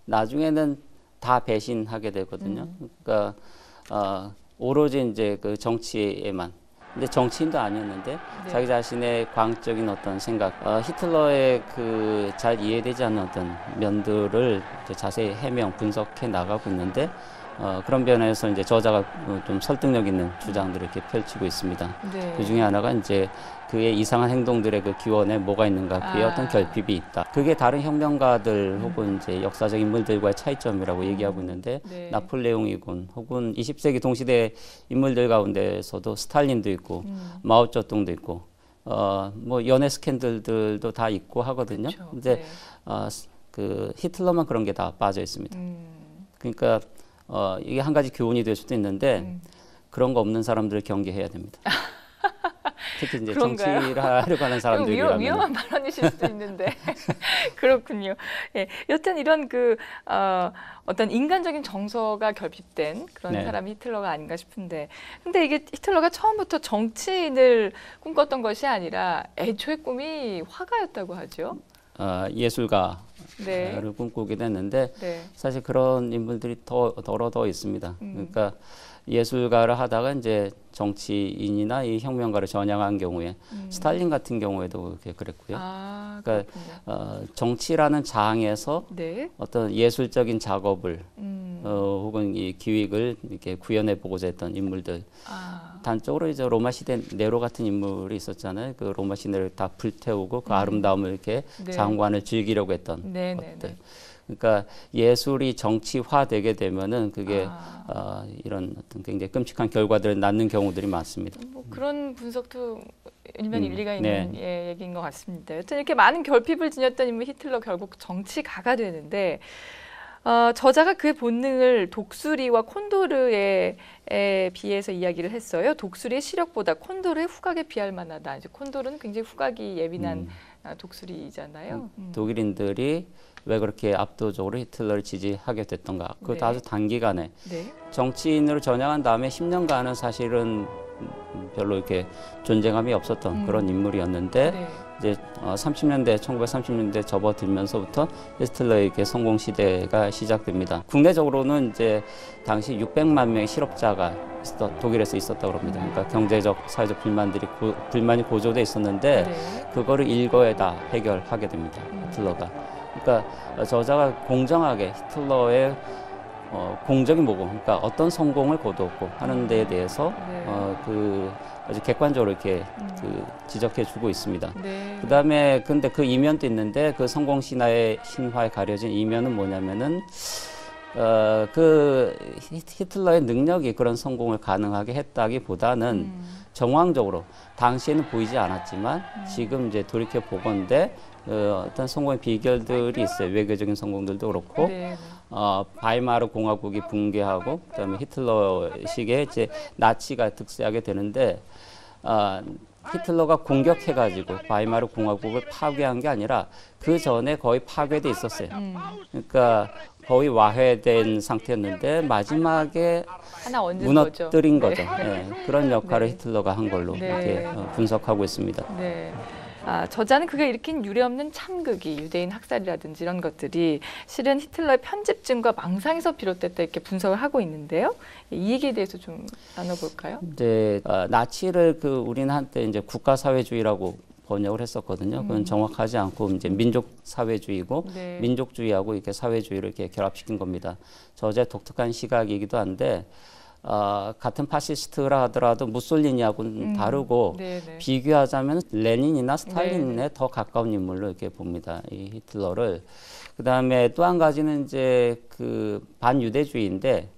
나중에는 다 배신하게 되거든요. 그러니까 오로지 이제 그 정치에만. 근데 정치인도 아니었는데 네. 자기 자신의 광적인 어떤 생각, 히틀러의 그 잘 이해되지 않는 어떤 면들을 이제 자세히 해명, 분석해 나가고 있는데 그런 면에서 이제 저자가 좀 설득력 있는 주장들을 이렇게 펼치고 있습니다. 네. 그 중에 하나가 이제 그의 이상한 행동들의 그 기원에 뭐가 있는가, 그의 어떤 결핍이 있다. 그게 다른 혁명가들 혹은 이제 역사적 인물들과의 차이점이라고 얘기하고 있는데, 네. 나폴레옹이군 혹은 20세기 동시대 인물들 가운데서도 스탈린도 있고 마오쩌둥도 있고 뭐 연애 스캔들들도 다 있고 하거든요. 그렇죠. 근데 네. 그 히틀러만 그런 게 다 빠져 있습니다. 그러니까 이게 한 가지 교훈이 될 수도 있는데 그런 거 없는 사람들을 경계해야 됩니다. 특히 이제 그런가요? 정치를 하려고 하는 사람들이라면 위험한 발언이실 수도 있는데 그렇군요. 예, 여튼 이런 어떤 인간적인 정서가 결핍된 그런 네. 사람이 히틀러가 아닌가 싶은데, 근데 이게 히틀러가 처음부터 정치인을 꿈꿨던 것이 아니라 애초에 꿈이 화가였다고 하죠. 예술가를 네. 꿈꾸게 됐는데 네. 사실 그런 인물들이 더 있습니다. 그러니까 예술가를 하다가 이제 정치인이나 이 혁명가를 전향한 경우에 스탈린 같은 경우에도 그렇게 그랬고요. 아, 그러니까 그렇군요. 정치라는 장에서 네. 어떤 예술적인 작업을 혹은 이 기획을 이렇게 구현해 보고자 했던 인물들. 아, 단적으로 이제 로마 시대 네로 같은 인물이 있었잖아요. 그 로마 시내를 다 불태우고 그 아름다움을 이렇게 네. 장관을 즐기려고 했던 네, 네, 것들. 네. 그러니까 예술이 정치화되게 되면은 그게 이런 어떤 굉장히 끔찍한 결과들을 낳는 경우들이 많습니다. 뭐 그런 분석도 일면 일리가 네. 있는 얘기인 것 같습니다. 여튼 이렇게 많은 결핍을 지녔던 인물 히틀러 결국 정치가가 되는데, 저자가 그의 본능을 독수리와 콘도르에 비해서 이야기를 했어요. 독수리의 시력보다 콘도르의 후각에 비할 만하다. 이제 콘도르는 굉장히 후각이 예민한 독수리잖아요. 독일인들이 왜 그렇게 압도적으로 히틀러를 지지하게 됐던가? 그것도 네. 아주 단기간에 네. 정치인으로 전향한 다음에 10년간은 사실은 별로 이렇게 존재감이 없었던 그런 인물이었는데 네. 이제 1930년대 접어들면서부터 히틀러에게 성공 시대가 시작됩니다. 국내적으로는 이제 당시 600만 명의 실업자가 독일에서 있었다고 합니다. 그러니까 경제적, 사회적 불만이 고조돼 있었는데 네. 그거를 일거에 다 해결하게 됩니다. 히틀러가. 그러니까 저자가 공정하게 히틀러의 공적인 모범, 그러니까 어떤 성공을 거두었고 하는 데에 대해서 네. 아주 객관적으로 이렇게 지적해주고 있습니다. 네. 그다음에 근데 그 이면도 있는데 그 성공 신화에 가려진 이면은 뭐냐면은 그 히틀러의 능력이 그런 성공을 가능하게 했다기보다는 정황적으로 당시에는 보이지 않았지만 지금 이제 돌이켜 보건대 어떤 성공의 비결들이 있어요. 외교적인 성공들도 그렇고. 네. 바이마르 공화국이 붕괴하고 그다음에 히틀러식의 이제 나치가 득세하게 되는데 히틀러가 공격해가지고 바이마르 공화국을 파괴한 게 아니라 그 전에 거의 파괴돼 있었어요. 그러니까 거의 와해된 상태였는데 마지막에 하나 얹은 무너뜨린 거죠. 네. 네, 그런 역할을 네. 히틀러가 한 걸로 네. 이렇게 분석하고 있습니다. 네. 저자는 그가 일으킨 유례없는 참극이 유대인 학살이라든지 이런 것들이 실은 히틀러의 편집증과 망상에서 비롯됐다 이렇게 분석을 하고 있는데요. 이 얘기에 대해서 좀 나눠볼까요? 이제 나치를 우리는 한때 이제 국가사회주의라고 번역을 했었거든요. 그건 정확하지 않고 이제 민족사회주의고 네. 민족주의하고 이렇게 사회주의를 이렇게 결합시킨 겁니다. 저자의 독특한 시각이기도 한데 같은 파시스트라 하더라도 무솔리니하고는 다르고 네네. 비교하자면 레닌이나 스탈린에 네네. 더 가까운 인물로 이렇게 봅니다. 이 히틀러를. 그다음에 또 한 가지는 이제 반유대주의인데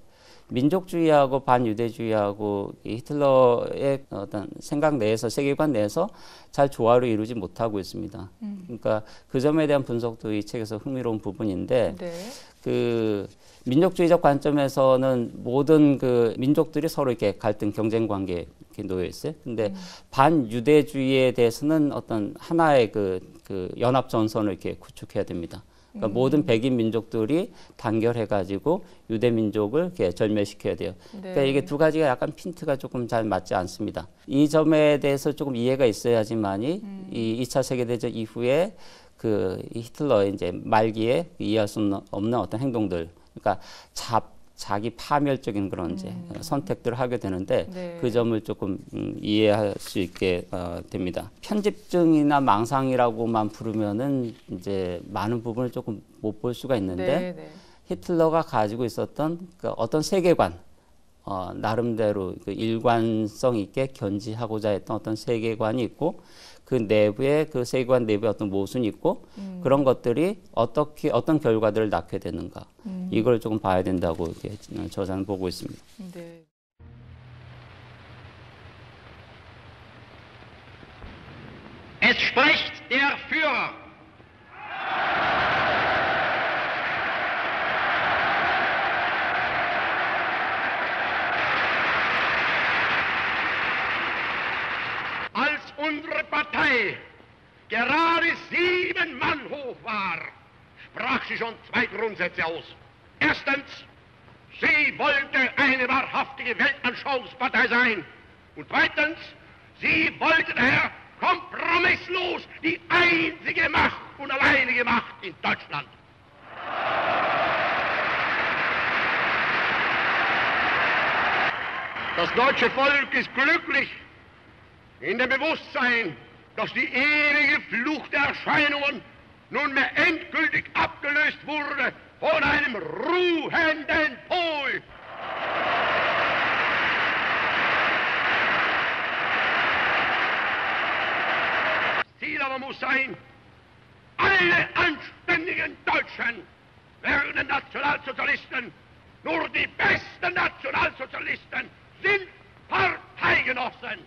민족주의하고 반유대주의하고 이 히틀러의 어떤 생각 내에서 세계관 내에서 잘 조화를 이루지 못하고 있습니다. 그러니까 그 점에 대한 분석도 이 책에서 흥미로운 부분인데 네. 민족주의적 관점에서는 모든 민족들이 서로 이렇게 갈등, 경쟁 관계에 이렇게 놓여 있어요. 근데 반유대주의에 대해서는 어떤 하나의 연합 전선을 이렇게 구축해야 됩니다. 그러니까 모든 백인 민족들이 단결해가지고 유대 민족을 이렇게 절멸시켜야 돼요. 네. 그러니까 이게 두 가지가 약간 핀트가 조금 잘 맞지 않습니다. 이 점에 대해서 조금 이해가 있어야지만이 이 2차 세계대전 이후에 이 히틀러의 이제 말기에 이해할 수 없는 어떤 행동들, 그러니까 자기 파멸적인 그런 이제 선택들을 하게 되는데 네. 그 점을 조금 이해할 수 있게 됩니다. 편집증이나 망상이라고만 부르면은 이제 많은 부분을 조금 못 볼 수가 있는데 네. 히틀러가 가지고 있었던 그 어떤 세계관, 나름대로 그 일관성 있게 견지하고자 했던 어떤 세계관이 있고 그 내부에 그 세계관 내부에 어떤 모순이 있고 그런 것들이 어떤 결과들을 낳게 되는가 이걸 조금 봐야 된다고 이렇게 저자는 보고 있습니다. 네. Es spricht der Führer. Als unsere Partei gerade 7 Mann hoch war, sprach sie schon 2 Grundsätze aus. Erstens, sie wollte eine wahrhaftige Weltanschauungspartei sein. Und zweitens, sie wollte daher kompromisslos die einzige Macht und alleinige Macht in Deutschland. Das deutsche Volk ist glücklich in dem Bewusstsein, dass die ewige Flucht der Erscheinungen nunmehr endgültig abgelöst wurde von einem ruhenden Pol. Ziel aber muss sein, alle anständigen Deutschen werden Nationalsozialisten. Nur die besten Nationalsozialisten sind Parteigenossen.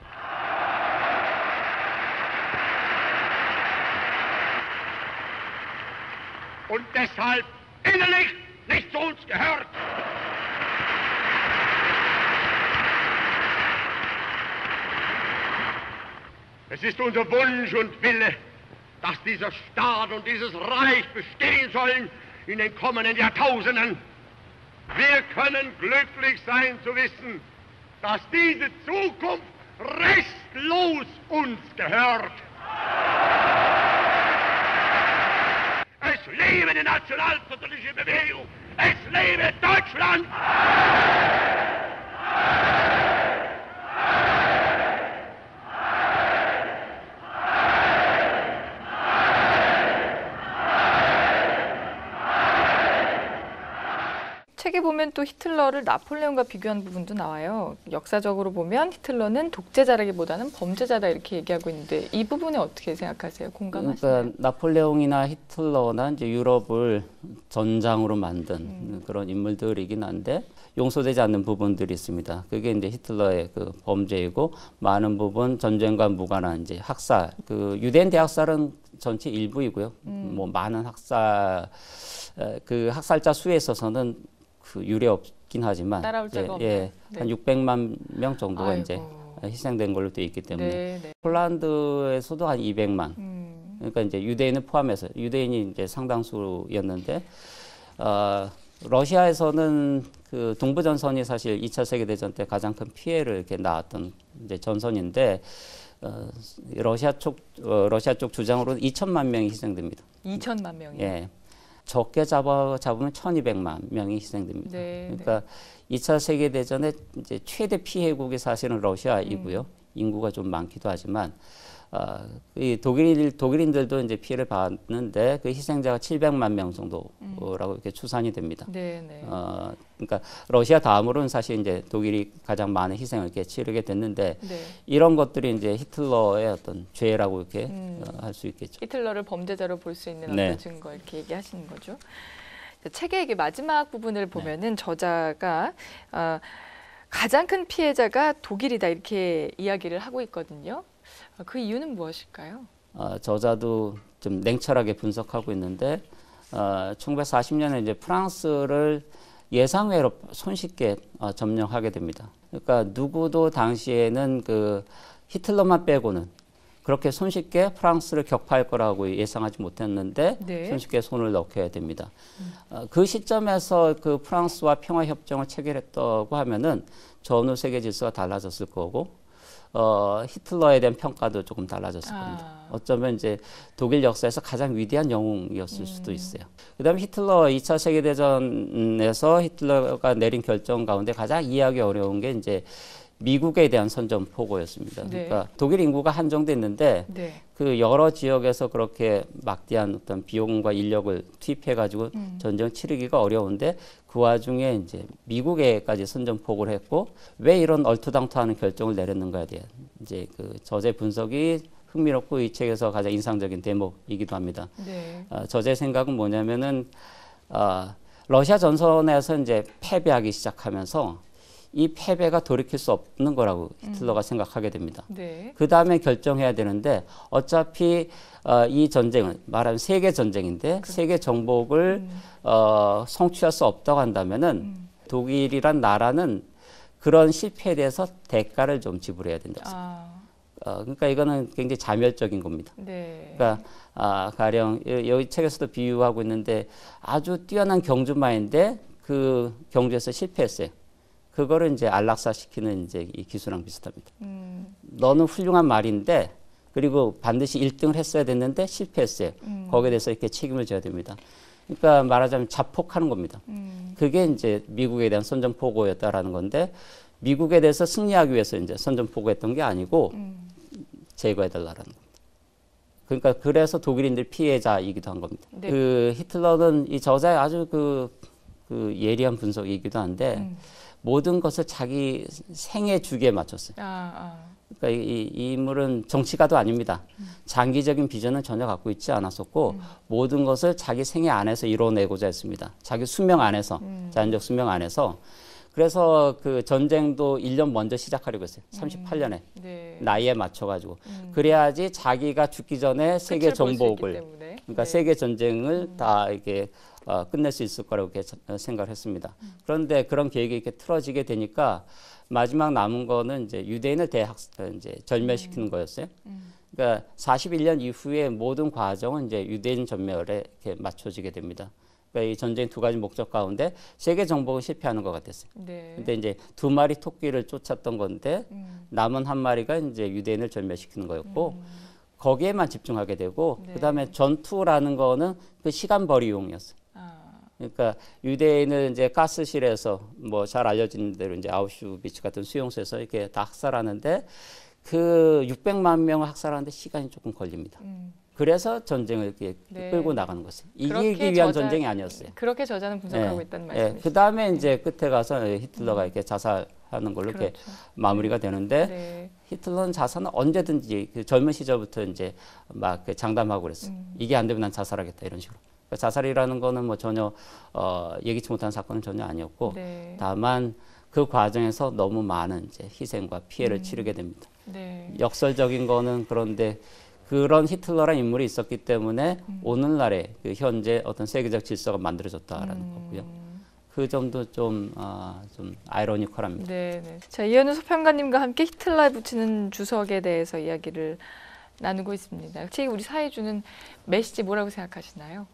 Und deshalb innerlich nicht zu uns gehört. Es ist unser Wunsch und Wille, dass dieser Staat und dieses Reich bestehen sollen in den kommenden Jahrtausenden. Wir können glücklich sein zu wissen, dass diese Zukunft restlos uns gehört. Es lebe die nationalsozialistische Bewegung! Es lebe Deutschland! 책에 보면 또 히틀러를 나폴레옹과 비교한 부분도 나와요. 역사적으로 보면 히틀러는 독재자라기보다는 범죄자다 이렇게 얘기하고 있는데 이 부분에 어떻게 생각하세요? 공감하시나요? 그러니까 나폴레옹이나 히틀러나 이제 유럽을 전장으로 만든 그런 인물들이긴 한데 용서되지 않는 부분들이 있습니다. 그게 이제 히틀러의 그 범죄이고 많은 부분 전쟁과 무관한 이제 학살, 그 유대인 대학살은 전체 일부이고요. 뭐 많은 그 학살자 수에 있어서는 그 유례 없긴 하지만 따라올 자가 없네요. 한 600만 명 정도가 아이고. 이제 희생된 걸로 되어 있기 때문에 네. 폴란드에서도 한 200만. 그러니까 이제 유대인을 포함해서 유대인이 이제 상당수였는데 러시아에서는 그 동부 전선이 사실 2차 세계 대전 때 가장 큰 피해를 이렇게 낳았던 이제 전선인데 러시아 쪽 주장으로는 2천만 명이 희생됩니다. 2천만 명이요? 예. 적게 잡으면 1,200만 명이 희생됩니다. 네, 그러니까 2차 세계 대전의 이제 최대 피해국이 사실은 러시아이고요. 인구가 좀 많기도 하지만 이 독일인들도 이제 피해를 받는데 그 희생자가 700만 명 정도라고 이렇게 추산이 됩니다. 네. 그러니까 러시아 다음으로는 사실 이제 독일이 가장 많은 희생을 이렇게 치르게 됐는데 네. 이런 것들이 이제 히틀러의 어떤 죄라고 이렇게 할 수 있겠죠. 히틀러를 범죄자로 볼 수 있는 네. 어떤 증거 이렇게 얘기하시는 거죠. 책의 이게 마지막 부분을 보면은 저자가 가장 큰 피해자가 독일이다 이렇게 이야기를 하고 있거든요. 그 이유는 무엇일까요? 저자도 좀 냉철하게 분석하고 있는데 1940년에 이제 프랑스를 예상외로 손쉽게 점령하게 됩니다. 그러니까 누구도 당시에는 그 히틀러만 빼고는 그렇게 손쉽게 프랑스를 격파할 거라고 예상하지 못했는데 네. 손쉽게 손을 넣게 됩니다. 그 시점에서 그 프랑스와 평화협정을 체결했다고 하면은 전후 세계 질서가 달라졌을 거고 히틀러에 대한 평가도 조금 달라졌을 겁니다. 어쩌면 이제 독일 역사에서 가장 위대한 영웅이었을 수도 있어요. 그다음에 히틀러 2차 세계대전에서 히틀러가 내린 결정 가운데 가장 이해하기 어려운 게 이제 미국에 대한 선전포고였습니다. 네. 그러니까 독일 인구가 한정됐는데 네. 그 여러 지역에서 그렇게 막대한 어떤 비용과 인력을 투입해가지고 전쟁 치르기가 어려운데 그 와중에 이제 미국에까지 선전포고를 했고 왜 이런 얼토당토하는 결정을 내렸는가에 대한 이제 그 저자 분석이 흥미롭고 이 책에서 가장 인상적인 대목이기도 합니다. 네. 저자의 생각은 뭐냐면은 러시아 전선에서 이제 패배하기 시작하면서 이 패배가 돌이킬 수 없는 거라고 히틀러가 생각하게 됩니다. 네. 그 다음에 결정해야 되는데 어차피 이 전쟁은 말하면 세계 전쟁인데 세계 정복을 성취할 수 없다고 한다면은 독일이란 나라는 그런 실패에 대해서 대가를 좀 지불해야 된다. 그러니까 이거는 굉장히 자멸적인 겁니다. 네. 그러니까 가령 여기 책에서도 비유하고 있는데 아주 뛰어난 경주마인데 그 경주에서 실패했어요. 그거를 이제 안락사시키는 이제 이 기술랑 비슷합니다. 너는 훌륭한 말인데 그리고 반드시 1등을 했어야 됐는데 실패했어요. 거기에 대해서 이렇게 책임을 져야 됩니다. 그러니까 말하자면 자폭하는 겁니다. 그게 이제 미국에 대한 선전포고였다라는 건데 미국에 대해서 승리하기 위해서 이제 선전포고했던 게 아니고 제거해달라는 겁니다. 그러니까 그래서 독일인들 피해자이기도 한 겁니다. 네. 그 히틀러는 이 저자의 아주 그 예리한 분석이기도 한데 모든 것을 자기 생애 주기에 맞췄어요. 그러니까 이 인물은 정치가도 아닙니다. 장기적인 비전은 전혀 갖고 있지 않았었고 모든 것을 자기 생애 안에서 이뤄내고자 했습니다. 자기 수명 안에서, 자연적 수명 안에서. 그래서 그 전쟁도 1년 먼저 시작하려고 했어요. 38년에. 네. 나이에 맞춰가지고. 그래야지 자기가 죽기 전에 세계 정복을, 그러니까 네. 세계 전쟁을 다 이렇게 끝낼 수 있을 거라고 생각을 했습니다. 그런데 그런 계획이 이렇게 틀어지게 되니까 마지막 남은 거는 이제 유대인을 이제 절멸시키는 거였어요. 그러니까 41년 이후에 모든 과정은 이제 유대인 전멸에 이렇게 맞춰지게 됩니다. 그러니까 이 전쟁 두 가지 목적 가운데 세계 정복은 실패하는 것 같았어요. 네. 근데 이제 두 마리 토끼를 쫓았던 건데 남은 한 마리가 이제 유대인을 절멸시키는 거였고 거기에만 집중하게 되고 네. 그다음에 전투라는 거는 그 시간벌이용이었어요. 그러니까 유대인을 이제 가스실에서 뭐 잘 알려진 대로 이제 아우슈비츠 같은 수용소에서 이렇게 다 학살하는데 그 600만 명을 학살하는데 시간이 조금 걸립니다. 그래서 전쟁을 이렇게 네. 끌고 나가는 것이 그렇게 이기기 위한 전쟁이 아니었어요. 그렇게 저자는 분석하고 있다는 말씀이시죠. 그 다음에 이제 끝에 가서 히틀러가 이렇게 자살하는 걸로 이렇게 마무리가 되는데 네. 히틀러는 자살은 언제든지 그 젊은 시절부터 이제 막 장담하고 그랬어요. 이게 안 되면 난 자살하겠다 이런 식으로. 그러니까 자살이라는 거는 뭐 전혀 예기치 못한 사건은 전혀 아니었고 네. 다만 그 과정에서 너무 많은 이제 희생과 피해를 치르게 됩니다. 네. 역설적인 거는 그런데 그런 히틀러라는 인물이 있었기 때문에 오늘날의 그 현재 어떤 세계적 질서가 만들어졌다라는 거고요. 그 점도 좀 아이러니컬합니다. 네, 네. 자, 이현우 소평가님과 함께 히틀러에 붙이는 주석에 대해서 이야기를 나누고 있습니다. 책 우리 사회에 주는 메시지 뭐라고 생각하시나요?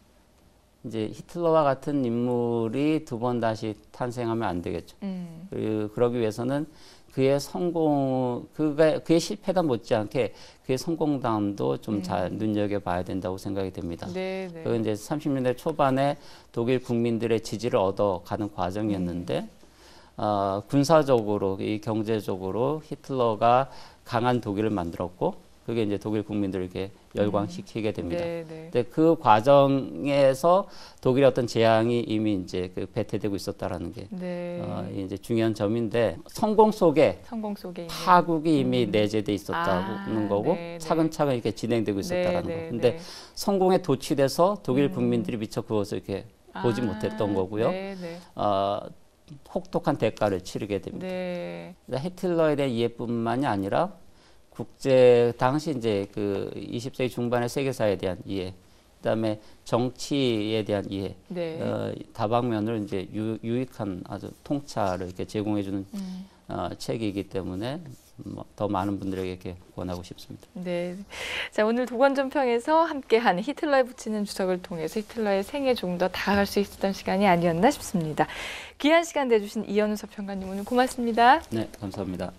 이제 히틀러와 같은 인물이 두 번 다시 탄생하면 안 되겠죠. 그러기 위해서는 그의 그의 실패가 못지않게 그의 성공담도 좀 잘 눈여겨봐야 된다고 생각이 됩니다. 네, 네. 그건 이제 30년대 초반에 독일 국민들의 지지를 얻어가는 과정이었는데 군사적으로, 이 경제적으로 히틀러가 강한 독일을 만들었고 그게 이제 독일 국민들을 이렇게 열광시키게 됩니다. 네, 네. 근데 그 과정에서 독일의 어떤 재앙이 이미 이제 그 배태되고 있었다라는 게 네. 이제 중요한 점인데 성공 속에 있는. 파국이 이미 내재돼 있었다는 거고 네, 네. 차근차근 이렇게 진행되고 있었다라는 네, 거. 네, 근데 네. 성공에 도취돼서 독일 국민들이 미처 그것을 이렇게 보지 못했던 거고요. 네, 네. 혹독한 대가를 치르게 됩니다. 네. 히틀러에 대한 이해뿐만이 아니라 당시 이제 그 20세기 중반의 세계사에 대한 이해, 그다음에 정치에 대한 이해, 네. 다방면을 이제 유익한 아주 통찰을 이렇게 제공해주는 책이기 때문에 더 많은 분들에게 이렇게 권하고 싶습니다. 네. 자, 오늘 도관전평에서 함께한 히틀러에 붙이는 주석을 통해서 히틀러의 생에 좀 더 다가갈 수 있었던 시간이 아니었나 싶습니다. 귀한 시간 내주신 이현우 서평가님 오늘 고맙습니다. 네, 감사합니다.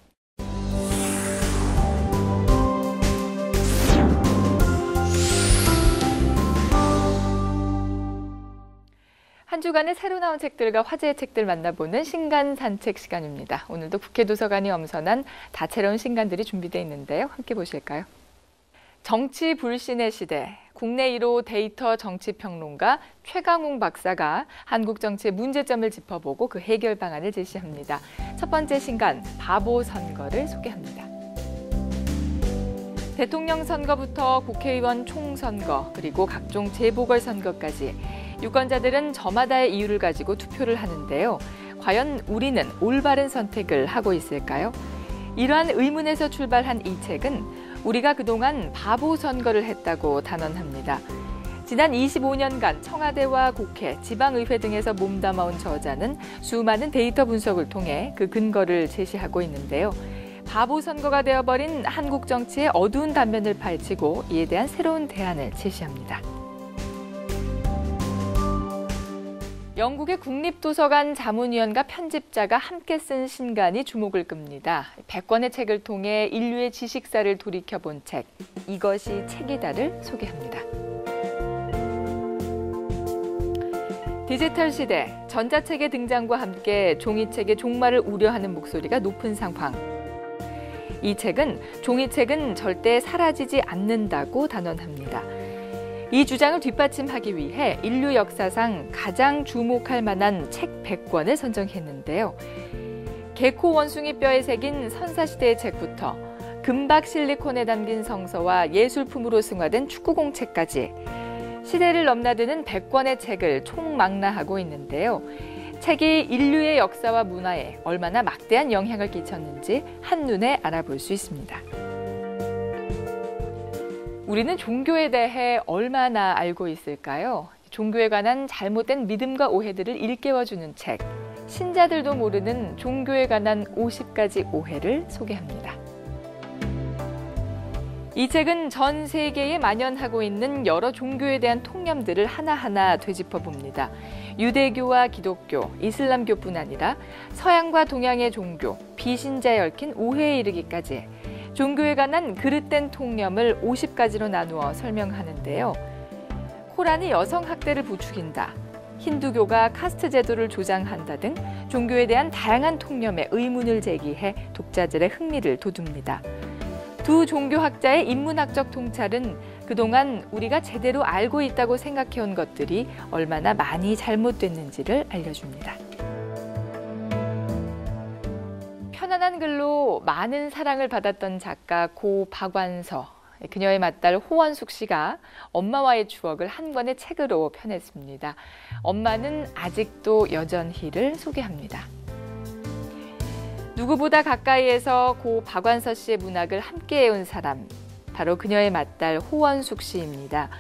한 주간의 새로 나온 책들과 화제의 책들 만나보는 신간 산책 시간입니다. 오늘도 국회 도서관이 엄선한 다채로운 신간들이 준비되어 있는데요. 함께 보실까요? 정치 불신의 시대, 국내 1호 데이터 정치평론가 최강웅 박사가 한국 정치의 문제점을 짚어보고 그 해결 방안을 제시합니다. 첫 번째 신간, 바보 선거를 소개합니다. 대통령 선거부터 국회의원 총선거, 그리고 각종 재보궐선거까지 유권자들은 저마다의 이유를 가지고 투표를 하는데요. 과연 우리는 올바른 선택을 하고 있을까요? 이러한 의문에서 출발한 이 책은 우리가 그동안 바보 선거를 했다고 단언합니다. 지난 25년간 청와대와 국회, 지방의회 등에서 몸담아온 저자는 수많은 데이터 분석을 통해 그 근거를 제시하고 있는데요. 바보 선거가 되어버린 한국 정치의 어두운 단면을 파헤치고 이에 대한 새로운 대안을 제시합니다. 영국의 국립도서관 자문위원과 편집자가 함께 쓴 신간이 주목을 끕니다. 100권의 책을 통해 인류의 지식사를 돌이켜본 책, 이것이 책이다를 소개합니다. 디지털 시대, 전자책의 등장과 함께 종이책의 종말을 우려하는 목소리가 높은 상황. 이 책은 종이책은 절대 사라지지 않는다고 단언합니다. 이 주장을 뒷받침하기 위해 인류 역사상 가장 주목할 만한 책 100권을 선정했는데요. 개코 원숭이 뼈에 새긴 선사시대의 책부터 금박 실리콘에 담긴 성서와 예술품으로 승화된 축구공책까지 시대를 넘나드는 100권의 책을 총망라하고 있는데요. 책이 인류의 역사와 문화에 얼마나 막대한 영향을 끼쳤는지 한눈에 알아볼 수 있습니다. 우리는 종교에 대해 얼마나 알고 있을까요? 종교에 관한 잘못된 믿음과 오해들을 일깨워주는 책, 신자들도 모르는 종교에 관한 50가지 오해를 소개합니다. 이 책은 전 세계에 만연하고 있는 여러 종교에 대한 통념들을 하나하나 되짚어 봅니다. 유대교와 기독교, 이슬람교뿐 아니라 서양과 동양의 종교, 비신자에 얽힌 오해에 이르기까지 종교에 관한 그릇된 통념을 50가지로 나누어 설명하는데요. 코란이 여성 학대를 부추긴다, 힌두교가 카스트 제도를 조장한다 등 종교에 대한 다양한 통념에 의문을 제기해 독자들의 흥미를 돋웁니다. 두 종교학자의 인문학적 통찰은 그동안 우리가 제대로 알고 있다고 생각해온 것들이 얼마나 많이 잘못됐는지를 알려줍니다. 편안한 글로 많은 사랑을 받았던 작가 고 박완서, 그녀의 맏딸 호원숙 씨가 엄마와의 추억을 한 권의 책으로 펴냈습니다. 엄마는 아직도 여전히를 소개합니다. 누구보다 가까이에서 고 박완서 씨의 문학을 함께해온 사람, 바로 그녀의 맏딸 호원숙 씨입니다.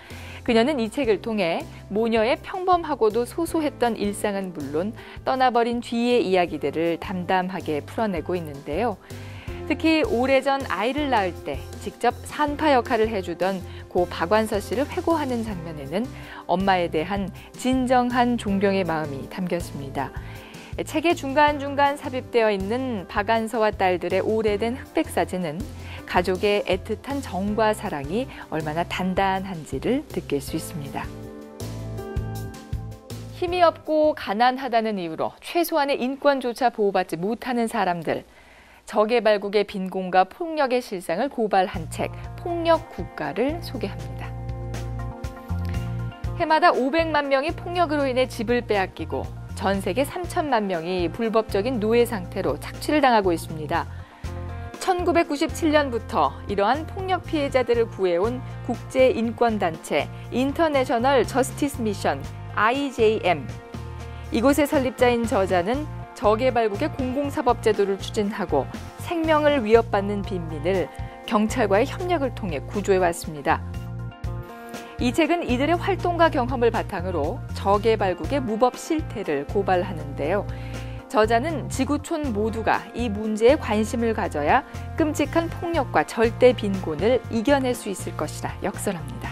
그녀는 이 책을 통해 모녀의 평범하고도 소소했던 일상은 물론 떠나버린 뒤의 이야기들을 담담하게 풀어내고 있는데요. 특히 오래전 아이를 낳을 때 직접 산파 역할을 해주던 고 박완서 씨를 회고하는 장면에는 엄마에 대한 진정한 존경의 마음이 담겼습니다. 책의 중간중간 삽입되어 있는 박완서와 딸들의 오래된 흑백 사진은 가족의 애틋한 정과 사랑이 얼마나 단단한지를 느낄 수 있습니다. 힘이 없고 가난하다는 이유로 최소한의 인권조차 보호받지 못하는 사람들, 저개발국의 빈곤과 폭력의 실상을 고발한 책, 폭력국가를 소개합니다. 해마다 500만 명이 폭력으로 인해 집을 빼앗기고 전 세계 3천만 명이 불법적인 노예 상태로 착취를 당하고 있습니다. 1997년부터 이러한 폭력 피해자들을 구해온 국제인권단체 인터내셔널 저스티스 미션 IJM. 이곳의 설립자인 저자는 저개발국의 공공사법제도를 추진하고 생명을 위협받는 빈민을 경찰과의 협력을 통해 구조해왔습니다. 이 책은 이들의 활동과 경험을 바탕으로 저개발국의 무법 실태를 고발하는데요. 저자는 지구촌 모두가 이 문제에 관심을 가져야 끔찍한 폭력과 절대 빈곤을 이겨낼 수 있을 것이라 역설합니다.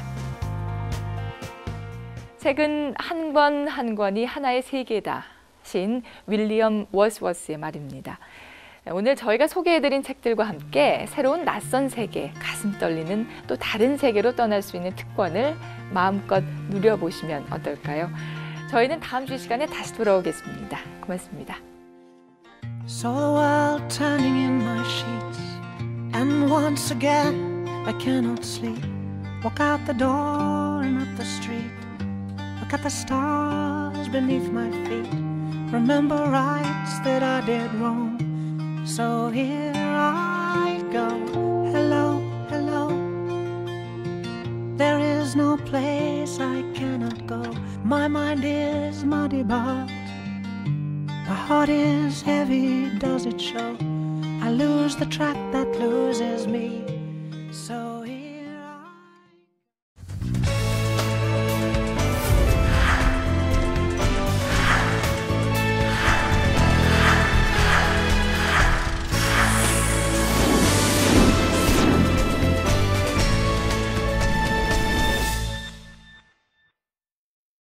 책은 한 권 한 권이 하나의 세계다. 신 윌리엄 월스워스의 말입니다. 오늘 저희가 소개해드린 책들과 함께 새로운 낯선 세계, 가슴 떨리는 또 다른 세계로 떠날 수 있는 특권을 마음껏 누려보시면 어떨까요? 저희는 다음 주 시간에 다시 돌아오겠습니다. 고맙습니다. Saw the world turning in my sheets, and once again I cannot sleep. Walk out the door and up the street, look at the stars beneath my feet. Remember rights that I did wrong, so here I go. Hello, hello. There is no place I cannot go. My mind is muddy, but my heart is heavy, does it show? I lose the track that loses me.